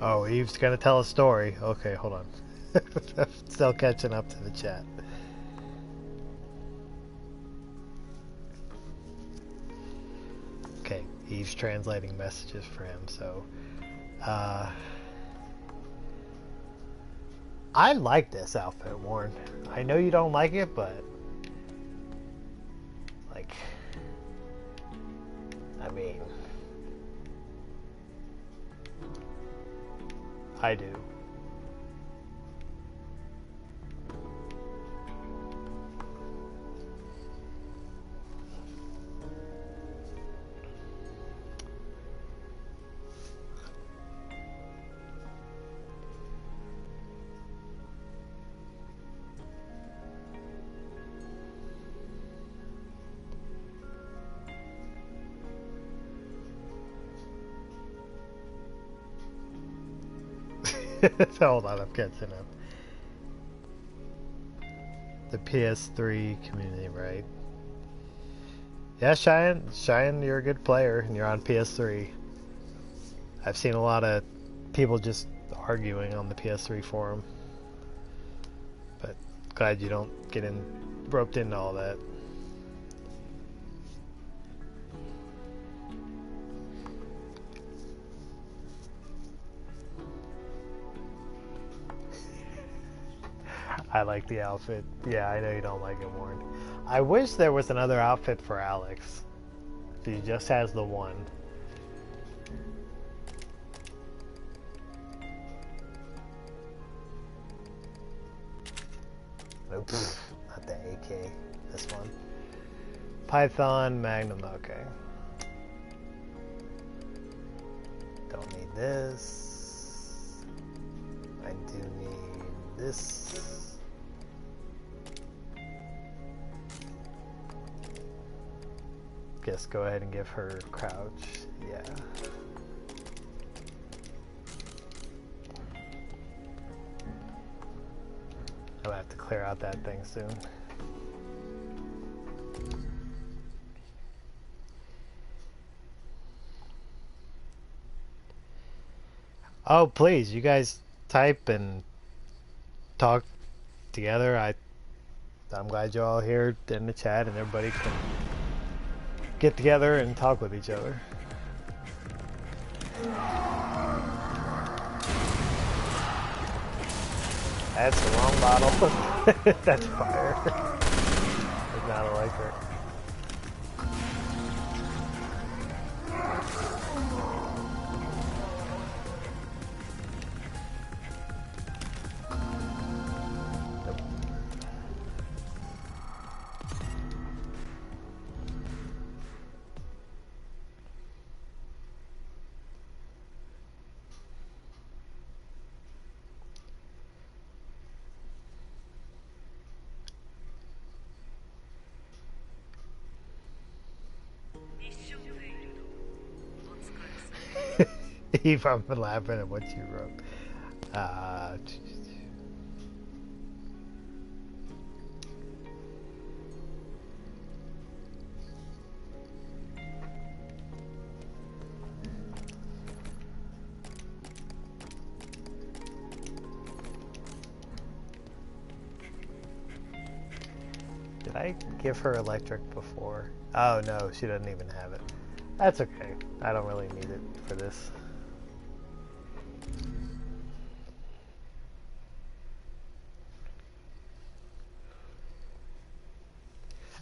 Oh, Eve's gonna tell a story. Okay, hold on. Still catching up to the chat. Okay, Eve's translating messages for him, so I like this outfit, Warren. I know you don't like it, but like, I mean, I do. Hold on, I'm catching up. The PS3 community, right? Yeah, Cheyenne, you're a good player, and you're on PS3. I've seen a lot of people just arguing on the PS3 forum, but glad you don't get roped into all that. I like the outfit. Yeah, I know you don't like it, Warren. I wish there was another outfit for Alex. He just has the one. Oops, not the AK. This one. Python, Magnum, okay. Don't need this. I do need this. Guess go ahead and give her crouch. Yeah. I'll have to clear out that thing soon. Oh, please, you guys type and talk together. I'm glad you're all here in the chat and everybody can get together and talk with each other. That's the wrong bottle. That's fire. That's not electric. Eve, I'm laughing at what you wrote. Did I give her electric before? Oh no, she doesn't even have it. That's okay. I don't really need it for this.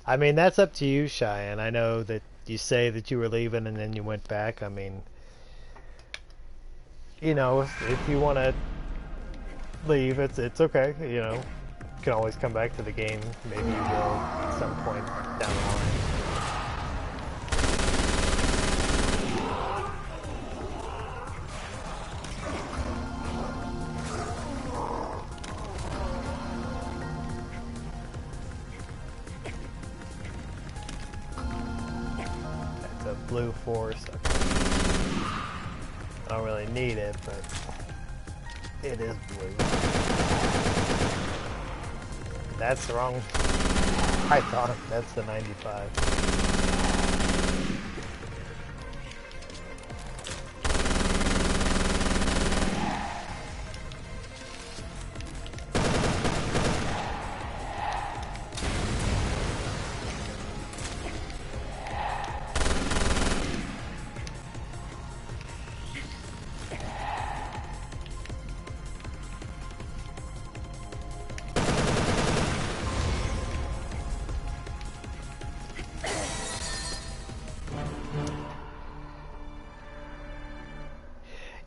I mean, that's up to you, Cheyenne. I know that you say that you were leaving and then you went back. I mean, you know, if you want to leave, it's okay. You know, you can always come back to the game. Maybe you will at some point down the line. That's a blue force. I don't really need it, but it is blue. That's the wrong Python. That's the 95.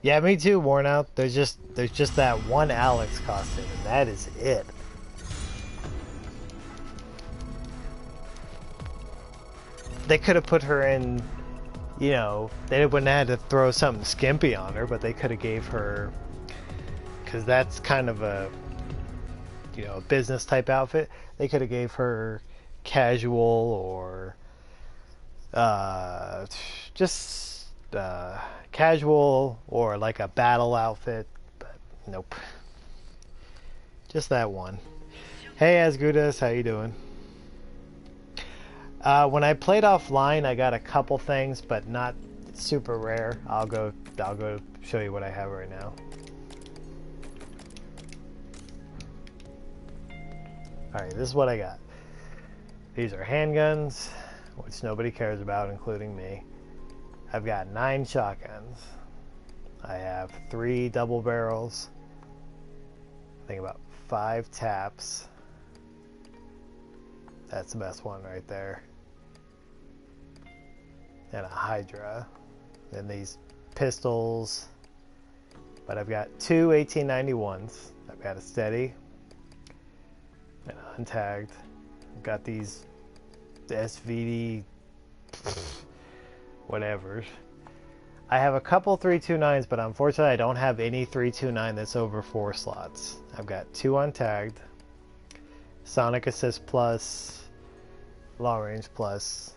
Yeah, me too, worn out. There's just that one Alex costume, and that is it. They could have put her in, you know, they wouldn't have had to throw something skimpy on her, but they could have gave her, because that's kind of a, you know, business type outfit. They could have gave her casual or just casual or like a battle outfit, but nope. Just that one. Hey Asgudas, how you doing? When I played offline, I got a couple things, but not super rare. I'll go show you what I have right now. Alright, this is what I got. These are handguns, which nobody cares about, including me. I've got 9 shotguns. I have 3 double barrels. I think about 5 taps. That's the best one right there. And a Hydra. Then these pistols. But I've got 2 1891s. I've got a steady and untagged. I've got these SVD whatevers. I have a couple 329s, but unfortunately I don't have any 329 that's over 4 slots. I've got 2 untagged, Sonic Assist Plus, Long Range Plus.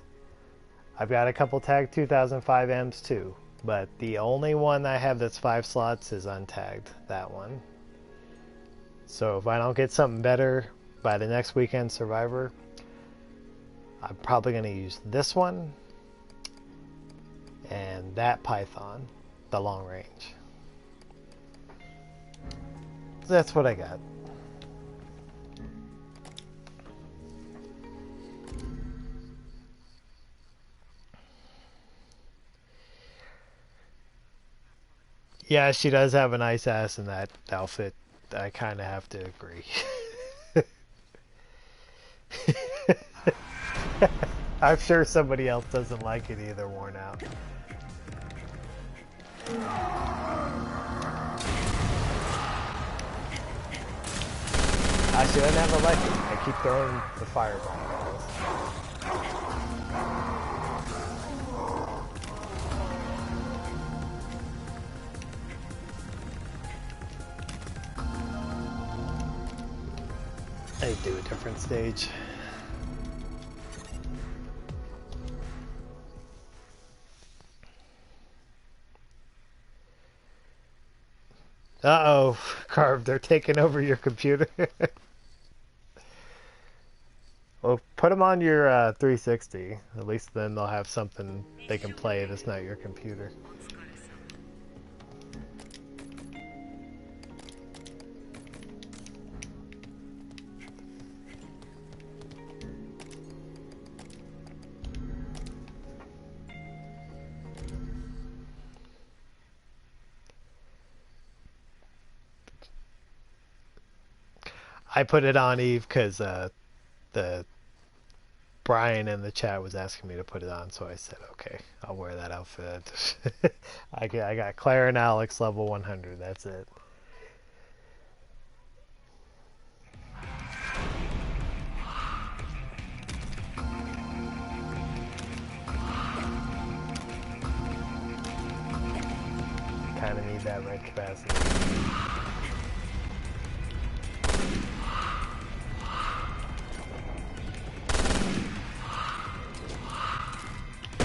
I've got a couple tagged 2005 M's too, but the only one I have that's 5 slots is untagged, that one. So if I don't get something better by the next weekend Survivor, I'm probably going to use this one and that Python, the long range. That's what I got. Yeah, she does have a nice ass in that outfit. I kind of have to agree. I'm sure somebody else doesn't like it either, worn out. I shouldn't have a lucky. I keep throwing the fireball. I do a different stage. Uh-oh, Carve, they're taking over your computer. Well, put them on your 360. At least then they'll have something they can play if it's not your computer. I put it on Eve because the Brian in the chat was asking me to put it on, so I said, okay, I'll wear that outfit. I got Claire and Alex level 100, that's it. Kind of need that red capacity.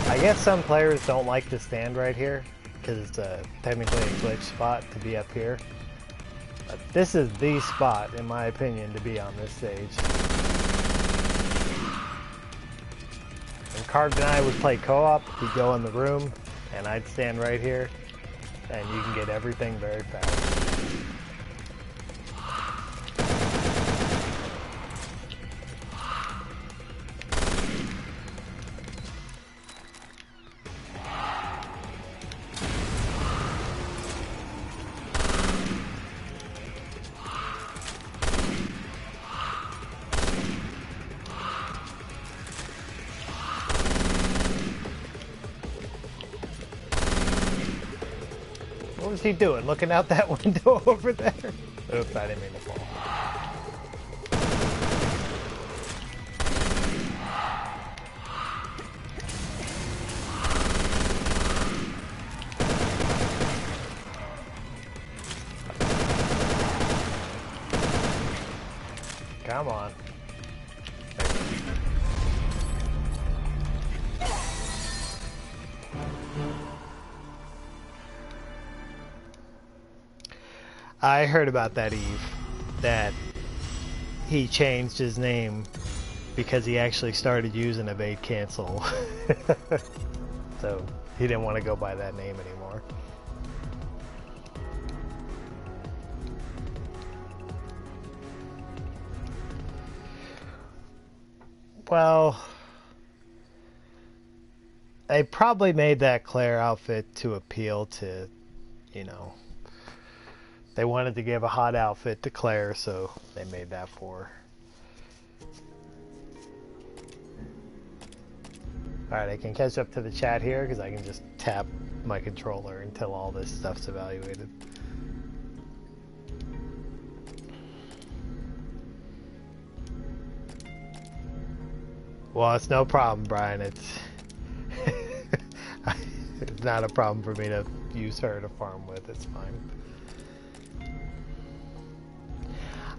I guess some players don't like to stand right here because it's technically a glitch spot to be up here. But this is the spot, in my opinion, to be on this stage. When Carved and I would play co-op, we'd go in the room and I'd stand right here and you can get everything very fast. What was he doing? Looking out that window over there? Oops, I didn't mean to fall. Come on. I heard about that, Eve, that he changed his name because he actually started using evade cancel. So he didn't want to go by that name anymore. Well, they probably made that Claire outfit to appeal to, you know, they wanted to give a hot outfit to Claire, so they made that for her. Alright, I can catch up to the chat here because I can just tap my controller until all this stuff's evaluated. Well, it's no problem, Brian. It's it's not a problem for me to use her to farm with. It's fine.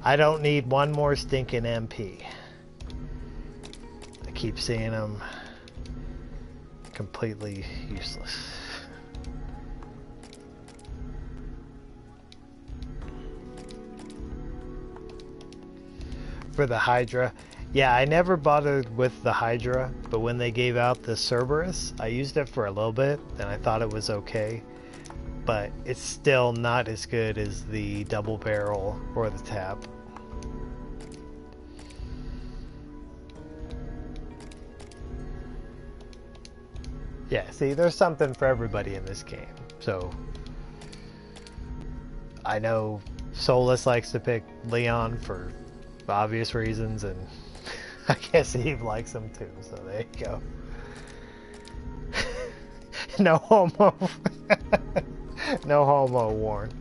I don't need one more stinking MP. I keep seeing them completely useless. For the Hydra, yeah, I never bothered with the Hydra, but when they gave out the Cerberus, I used it for a little bit, and I thought it was okay. But it's still not as good as the double barrel or the tap. Yeah, see, there's something for everybody in this game. So, I know Solus likes to pick Leon for obvious reasons, and I guess Eve likes him too, so there you go. No homo. No homo, Warren.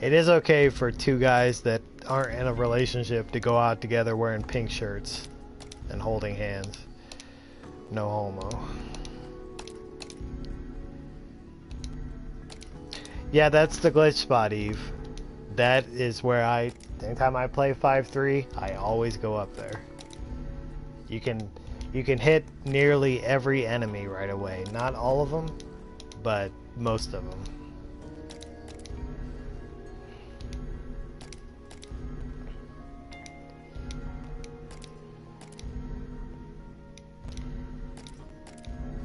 It is okay for two guys that aren't in a relationship to go out together wearing pink shirts and holding hands. No homo. Yeah, that's the glitch spot, Eve. That is where anytime I play 5-3, I always go up there. You can hit nearly every enemy right away. Not all of them, but most of them.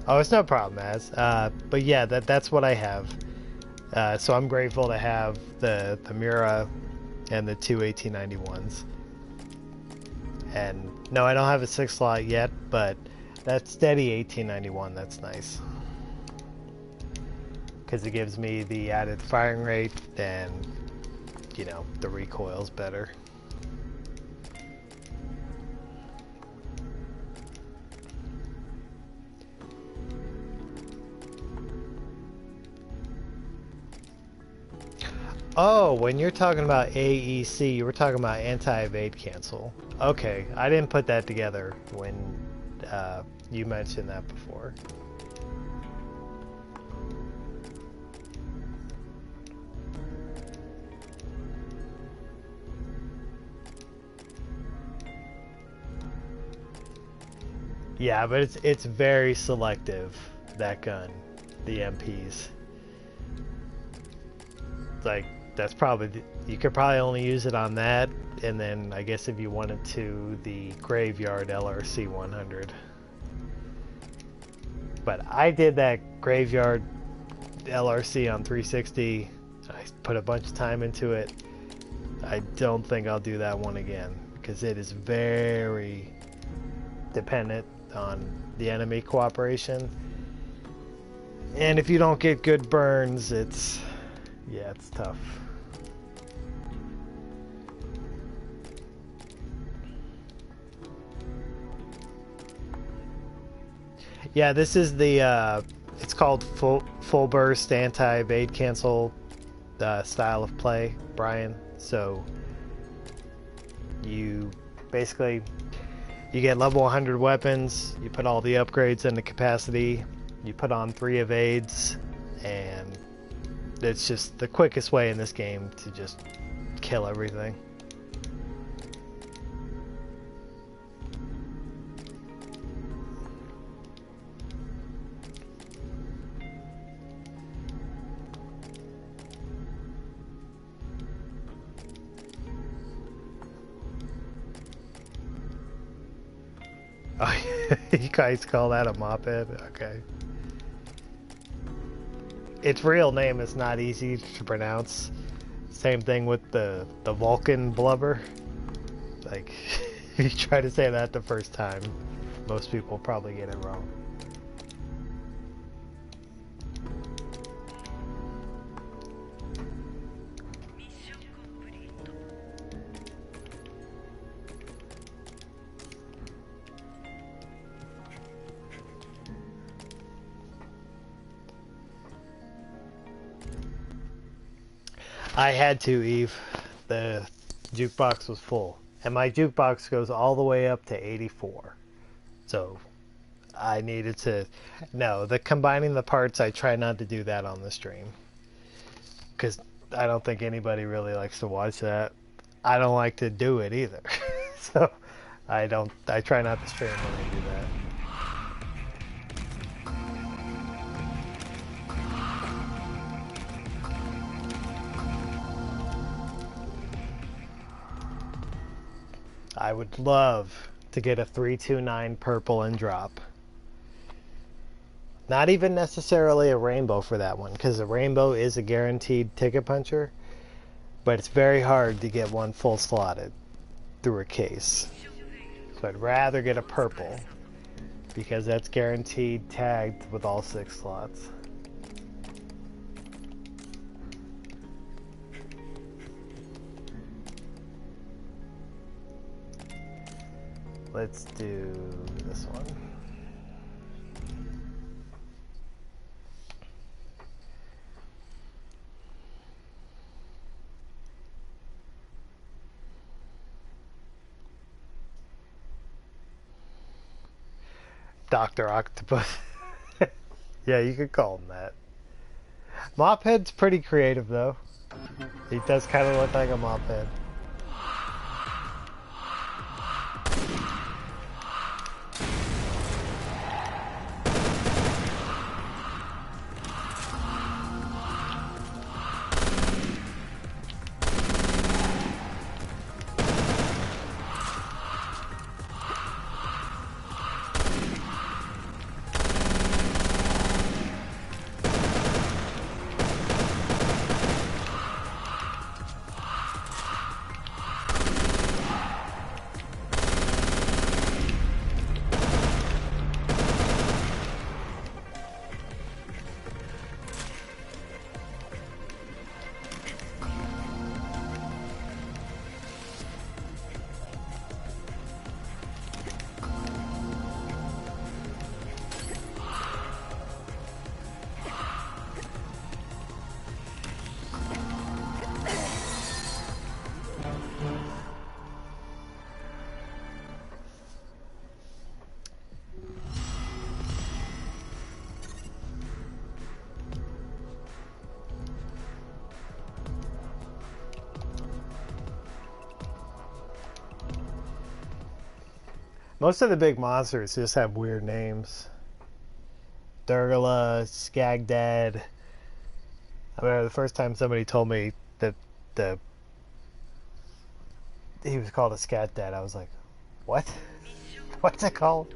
Oh, it's no problem, Az. But yeah, that's what I have. So I'm grateful to have the Mira and the two 1891s. And no, I don't have a 6 slot yet, but that steady 1891, that's nice. because it gives me the added firing rate and, you know, the recoil's better. Oh, when you're talking about AEC, you were talking about anti-evade cancel. Okay, I didn't put that together when you mentioned that before. Yeah, but it's very selective, that gun, the MPs. Like, that's probably, you could probably only use it on that, and then I guess if you wanted to, the Graveyard LRC 100. But I did that Graveyard LRC on 360, I put a bunch of time into it. I don't think I'll do that one again, because it is very dependent on the enemy cooperation. And if you don't get good burns, it's tough. Yeah, this is the it's called full burst anti-evade cancel style of play, Brian. So you basically you get level 100 weapons, you put all the upgrades into capacity, you put on 3 evades, and it's just the quickest way in this game to just kill everything. Oh, you guys call that a moped? Okay. Its real name is not easy to pronounce. Same thing with the Vulcan blubber. Like, if you try to say that the first time, most people probably get it wrong. I had to, Eve. The jukebox was full. And my jukebox goes all the way up to 84. So I needed to... No, the combining the parts, I try not to do that on the stream. Because I don't think anybody really likes to watch that. I don't like to do it either. So I try not to stream when I do that. I would love to get a 329 purple and drop. Not even necessarily a rainbow for that one, because the rainbow is a guaranteed ticket puncher, but it's very hard to get one full slotted through a case. So I'd rather get a purple, because that's guaranteed tagged with all 6 slots. Let's do this one. Dr. Octopus. Yeah, you could call him that. Mophead's pretty creative though. He does kind of look like a mophead. Most of the big monsters just have weird names. Durgala, Skagdad. I remember the first time somebody told me that he was called a scat dad, I was like, what? What's it called?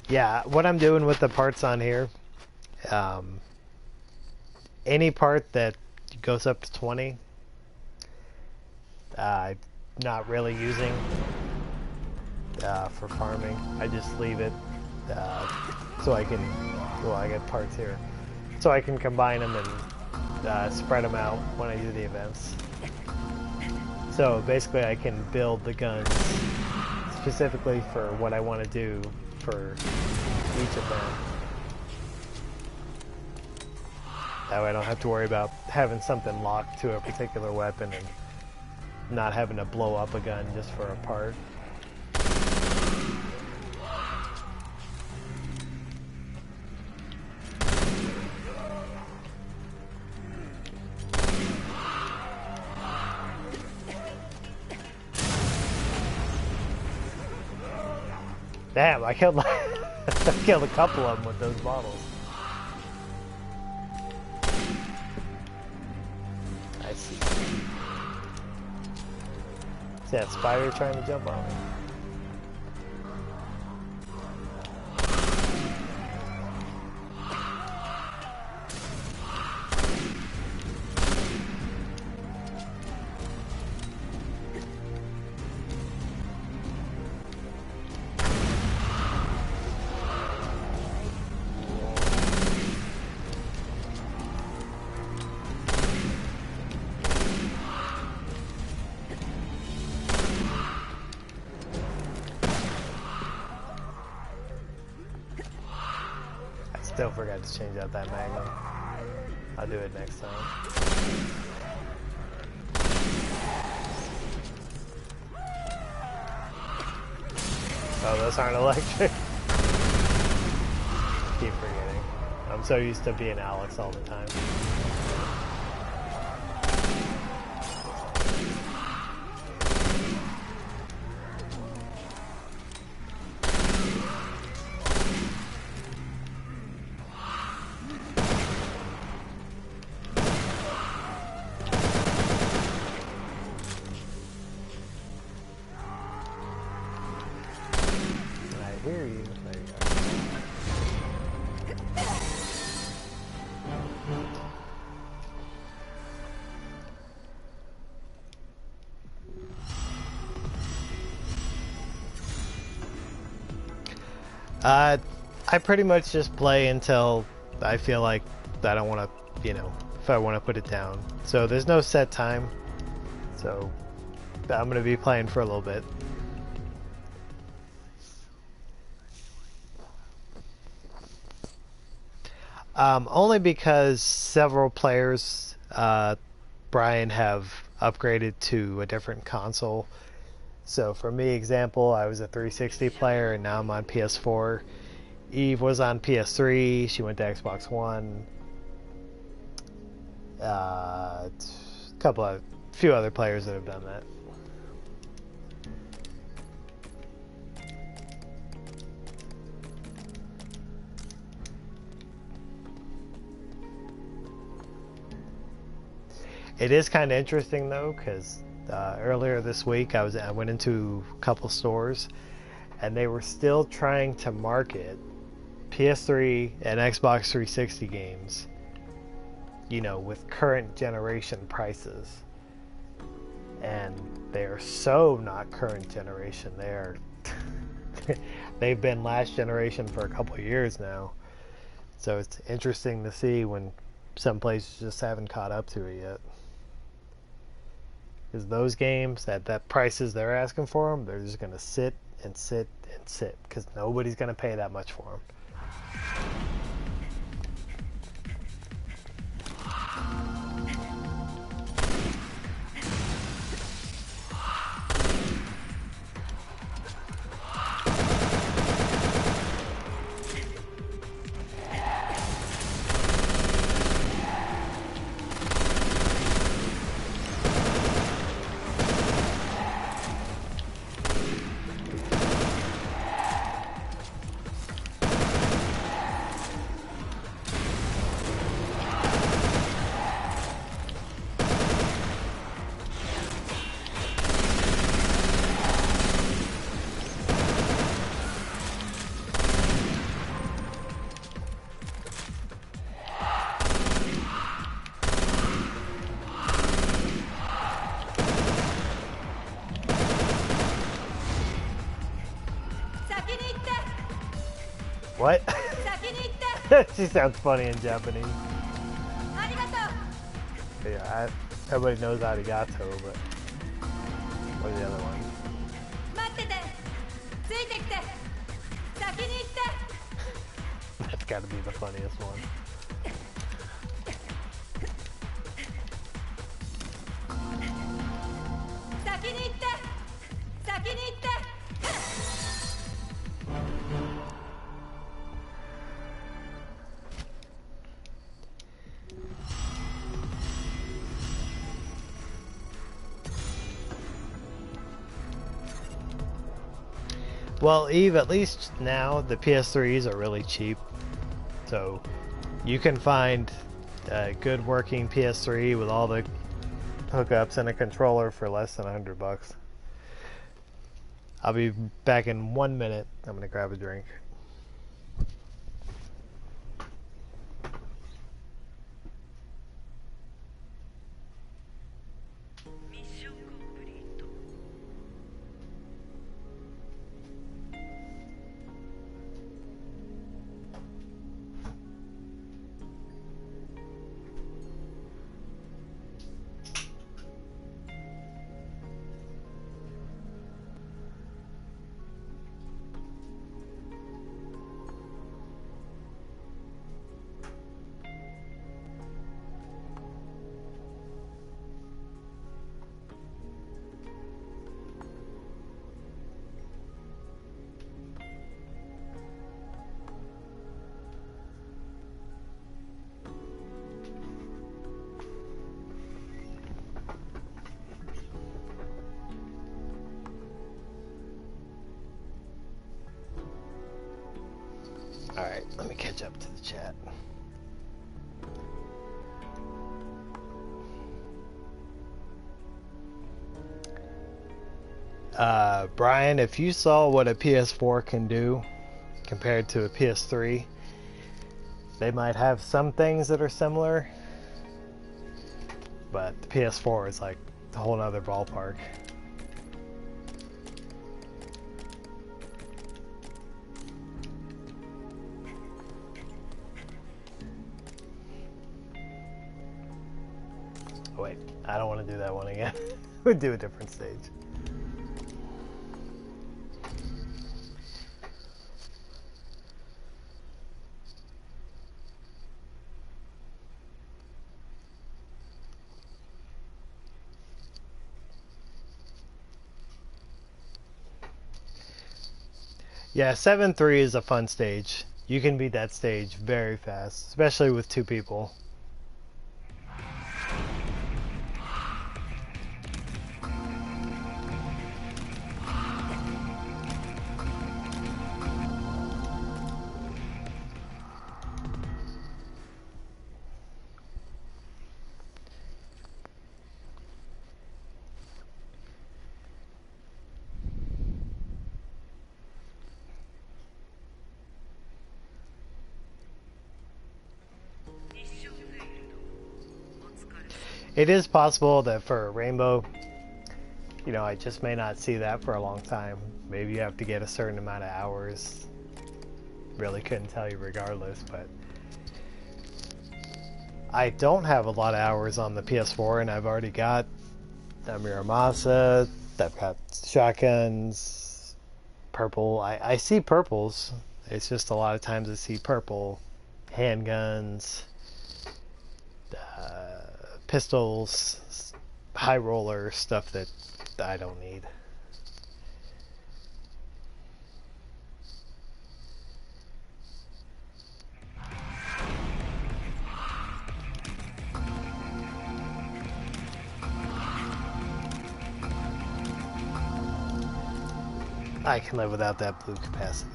Yeah, what I'm doing with the parts on here, any part that goes up to 20, not really using for farming. I just leave it so I can, well, I get parts here, so I can combine them and spread them out when I do the events. So basically I can build the guns specifically for what I want to do for each event. That way I don't have to worry about having something locked to a particular weapon and not having to blow up a gun just for a part. Damn, I killed I killed a couple of them with those bottles. I see. See that spider trying to jump on me? Still forgot to change out that magnum. I'll do it next time. Oh, those aren't electric. Keep forgetting. I'm so used to being Alex all the time. Hear you. There you go. I pretty much just play until I feel like I don't want to, you know, if I want to put it down. So there's no set time. So I'm going to be playing for a little bit. Only because several players, Brian, have upgraded to a different console. So for me, example, I was a 360 player and now I'm on PS4. Eve was on PS3, she went to Xbox One. Few other players that have done that. It is kind of interesting though, because earlier this week I went into a couple stores, and they were still trying to market PS3 and Xbox 360 games, you know, with current generation prices, and they are so not current generation. They've been last generation for a couple of years now, so it's interesting to see when some places just haven't caught up to it yet. Because those games, at that prices they're asking for them, they're just going to sit and sit and sit. Because nobody's going to pay that much for them. What? She sounds funny in Japanese. Yeah, everybody knows arigato, but what are the other ones? That's got to be the funniest one. Well, Eve, at least now the PS3s are really cheap, so you can find a good working PS3 with all the hookups and a controller for less than $100. I'll be back in 1 minute. I'm gonna grab a drink. Alright, let me catch up to the chat. Brian, if you saw what a PS4 can do compared to a PS3, they might have some things that are similar, but the PS4 is like a whole nother ballpark. Wait, I don't want to do that one again. We'll do a different stage. Yeah, 7-3 is a fun stage. You can beat that stage very fast, especially with 2 people. It is possible that for a rainbow, you know, I just may not see that for a long time. Maybe you have to get a certain amount of hours. Really couldn't tell you regardless, but I don't have a lot of hours on the PS4, and I've already got Miramasa, I've got shotguns, purple. I see purples. It's just a lot of times I see purple, handguns, pistols, high roller, stuff that I don't need. I can live without that blue capacity.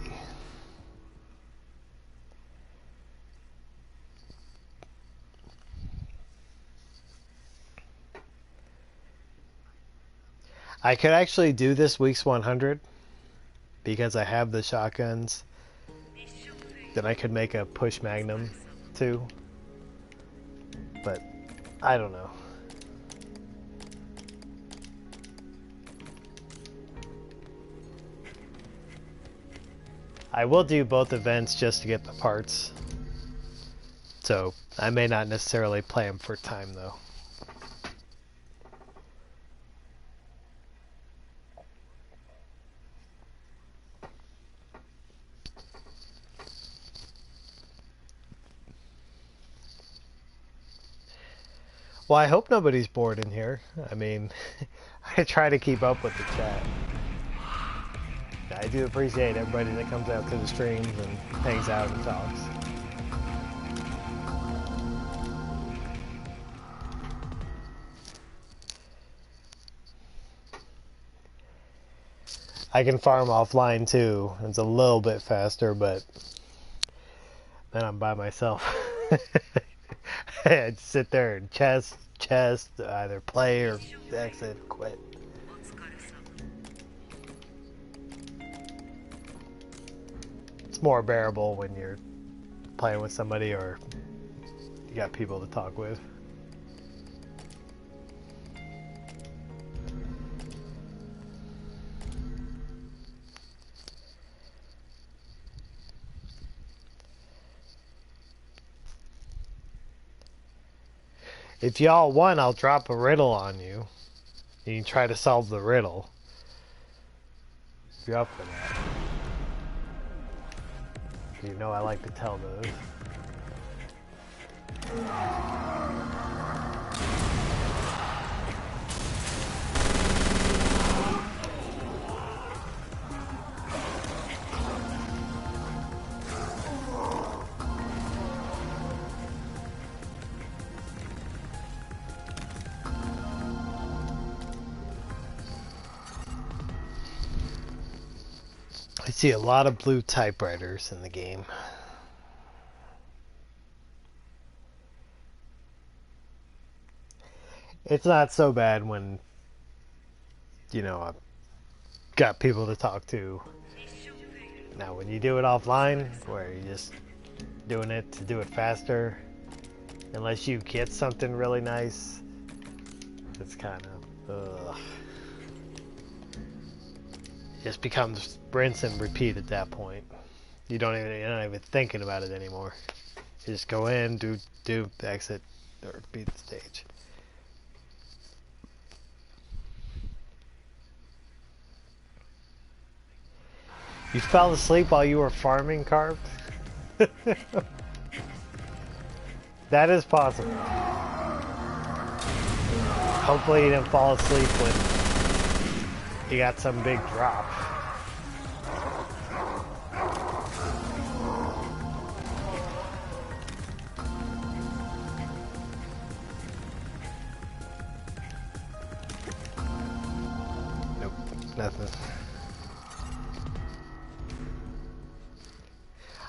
I could actually do this week's 100 because I have the shotguns. Then I could make a push magnum too. But I don't know. I will do both events just to get the parts. So I may not necessarily play them for time though. Well, I hope nobody's bored in here. I mean, I try to keep up with the chat. I do appreciate everybody that comes out to the streams and hangs out and talks. I can farm offline too. It's a little bit faster, but then I'm by myself. I'd sit there and chest, either play or exit, quit. It's more bearable when you're playing with somebody or you got people to talk with. If y'all want, I'll drop a riddle on you. You can try to solve the riddle. If you're up for that. You know I like to tell those. I see a lot of blue typewriters in the game. It's not so bad when, you know, I've got people to talk to. Now, when you do it offline, where you're just doing it to do it faster, unless you get something really nice, it's kind of, it just becomes rinse and repeat at that point. You're not even thinking about it anymore. You just go in, do, exit, or beat the stage. You fell asleep while you were farming, Carved? That is possible. Hopefully you didn't fall asleep when you got some big drop. Nope, nothing.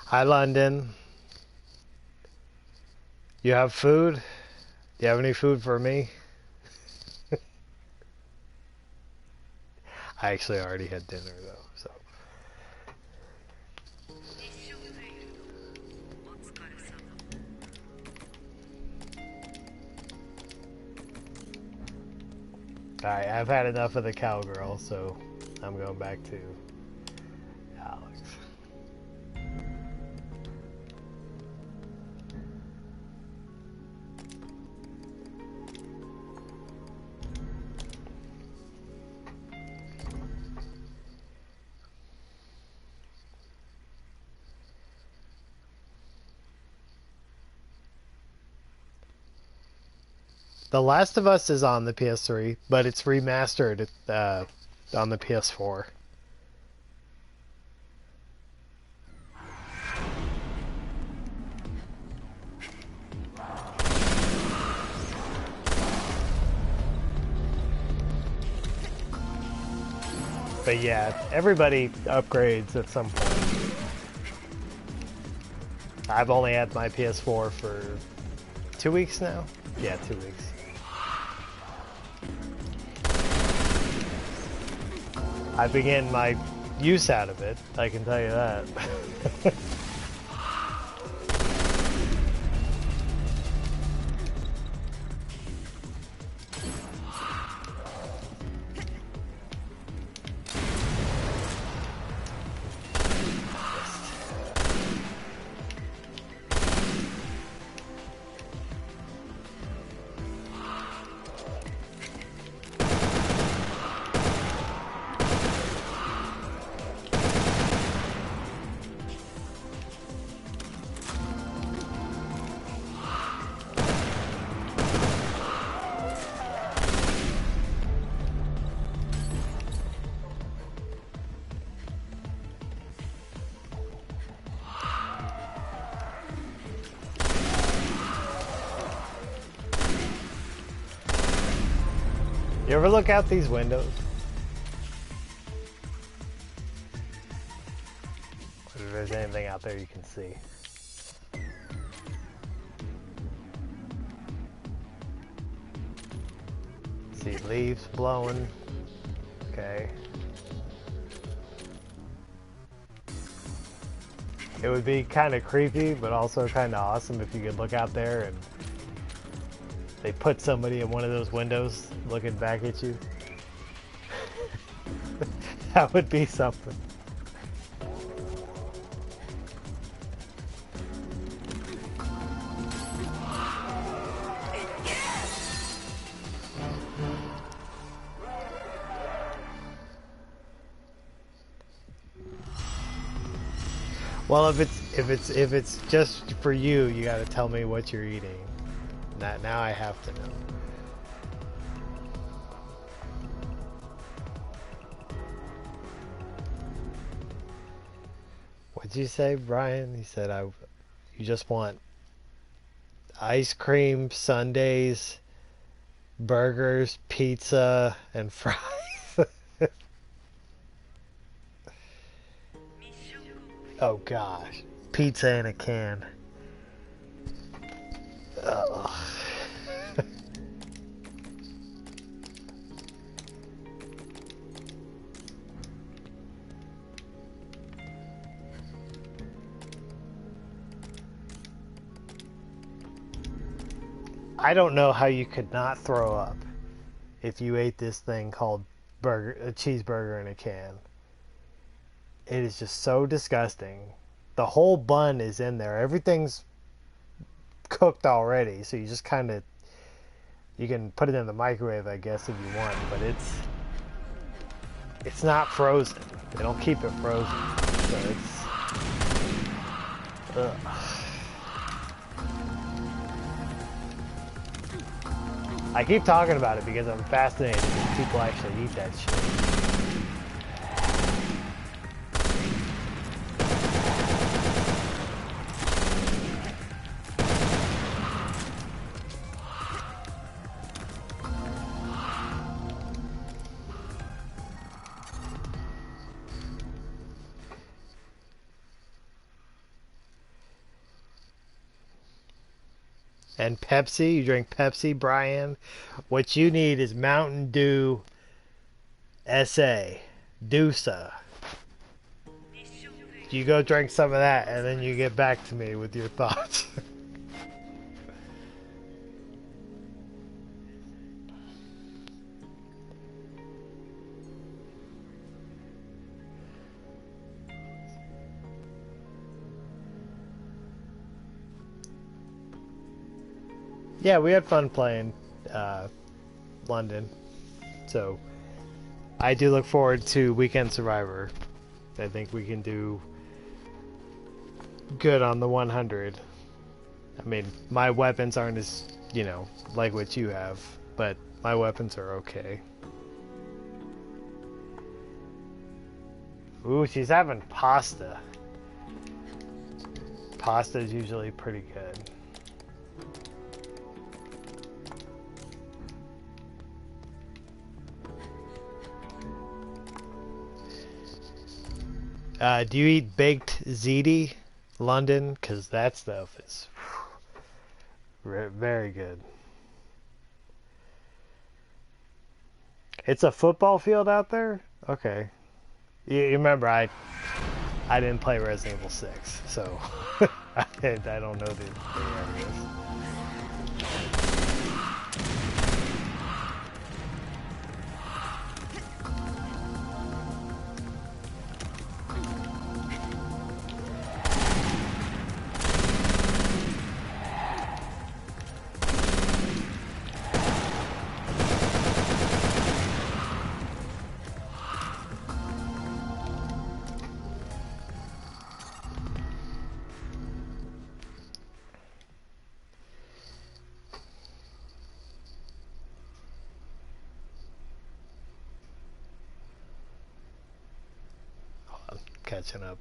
Hi, London. You have food? Do you have any food for me? I actually already had dinner, though, so. Alright, I've had enough of the cowgirl, so I'm going back to Alex. The Last of Us is on the PS3, but it's remastered on the PS4. But yeah, everybody upgrades at some point. I've only had my PS4 for 2 weeks now. Yeah, 2 weeks. I've been getting my use out of it, I can tell you that. You ever look out these windows? If there's anything out there you can see. See leaves blowing. Okay. It would be kind of creepy, but also kind of awesome if you could look out there and they put somebody in one of those windows looking back at you. That would be something. Well, if it's just for you, you got to tell me what you're eating. Now I have to know. What'd you say, Brian? He said you just want ice cream, sundaes, burgers, pizza, and fries. Oh gosh, pizza in a can. Ugh. I don't know how you could not throw up if you ate this thing called a cheeseburger in a can. It is just so disgusting. The whole bun is in there. Everything's cooked already, so you just kind of, you can put it in the microwave, I guess, if you want, but it's not frozen. They don't keep it frozen, so it's ugh. I keep talking about it because I'm fascinated if people actually eat that shit. And Pepsi, you drink Pepsi, Brian. What you need is Mountain Dew SA, Doosa. You go drink some of that and then you get back to me with your thoughts. Yeah, we had fun playing London, so I do look forward to Weekend Survivor. I think we can do good on the 100. I mean, my weapons aren't as, like what you have, but my weapons are okay. Ooh, she's having pasta. Pasta's usually pretty good. Do you eat baked ziti, London? Because that stuff is very good. It's a football field out there? Okay. You remember, I didn't play Resident Evil 6, so I don't know the areas. Catching up.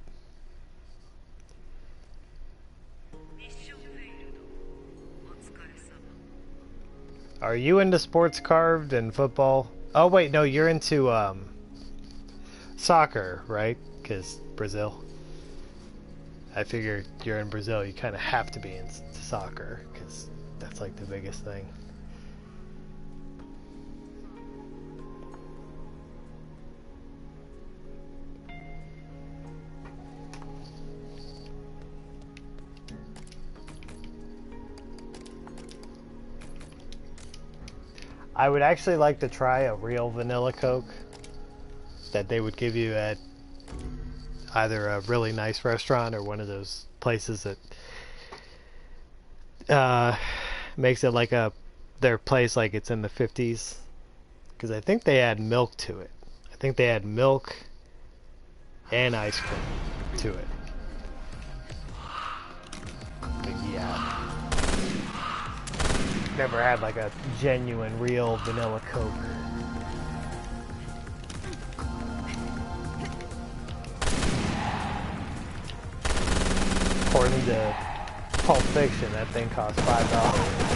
Are you into sports carved and football, Oh wait, no, you're into soccer, right? Because Brazil. I figure you're in Brazil, you kind of have to be into soccer because that's like the biggest thing. I would actually like to try a real vanilla Coke that they would give you at either a really nice restaurant or one of those places that makes it like their place like it's in the 50s. Because I think they add milk to it. I think they add milk and ice cream to it. But yeah. Never had like a genuine, real vanilla Coke. According to Pulp Fiction, that thing cost $5.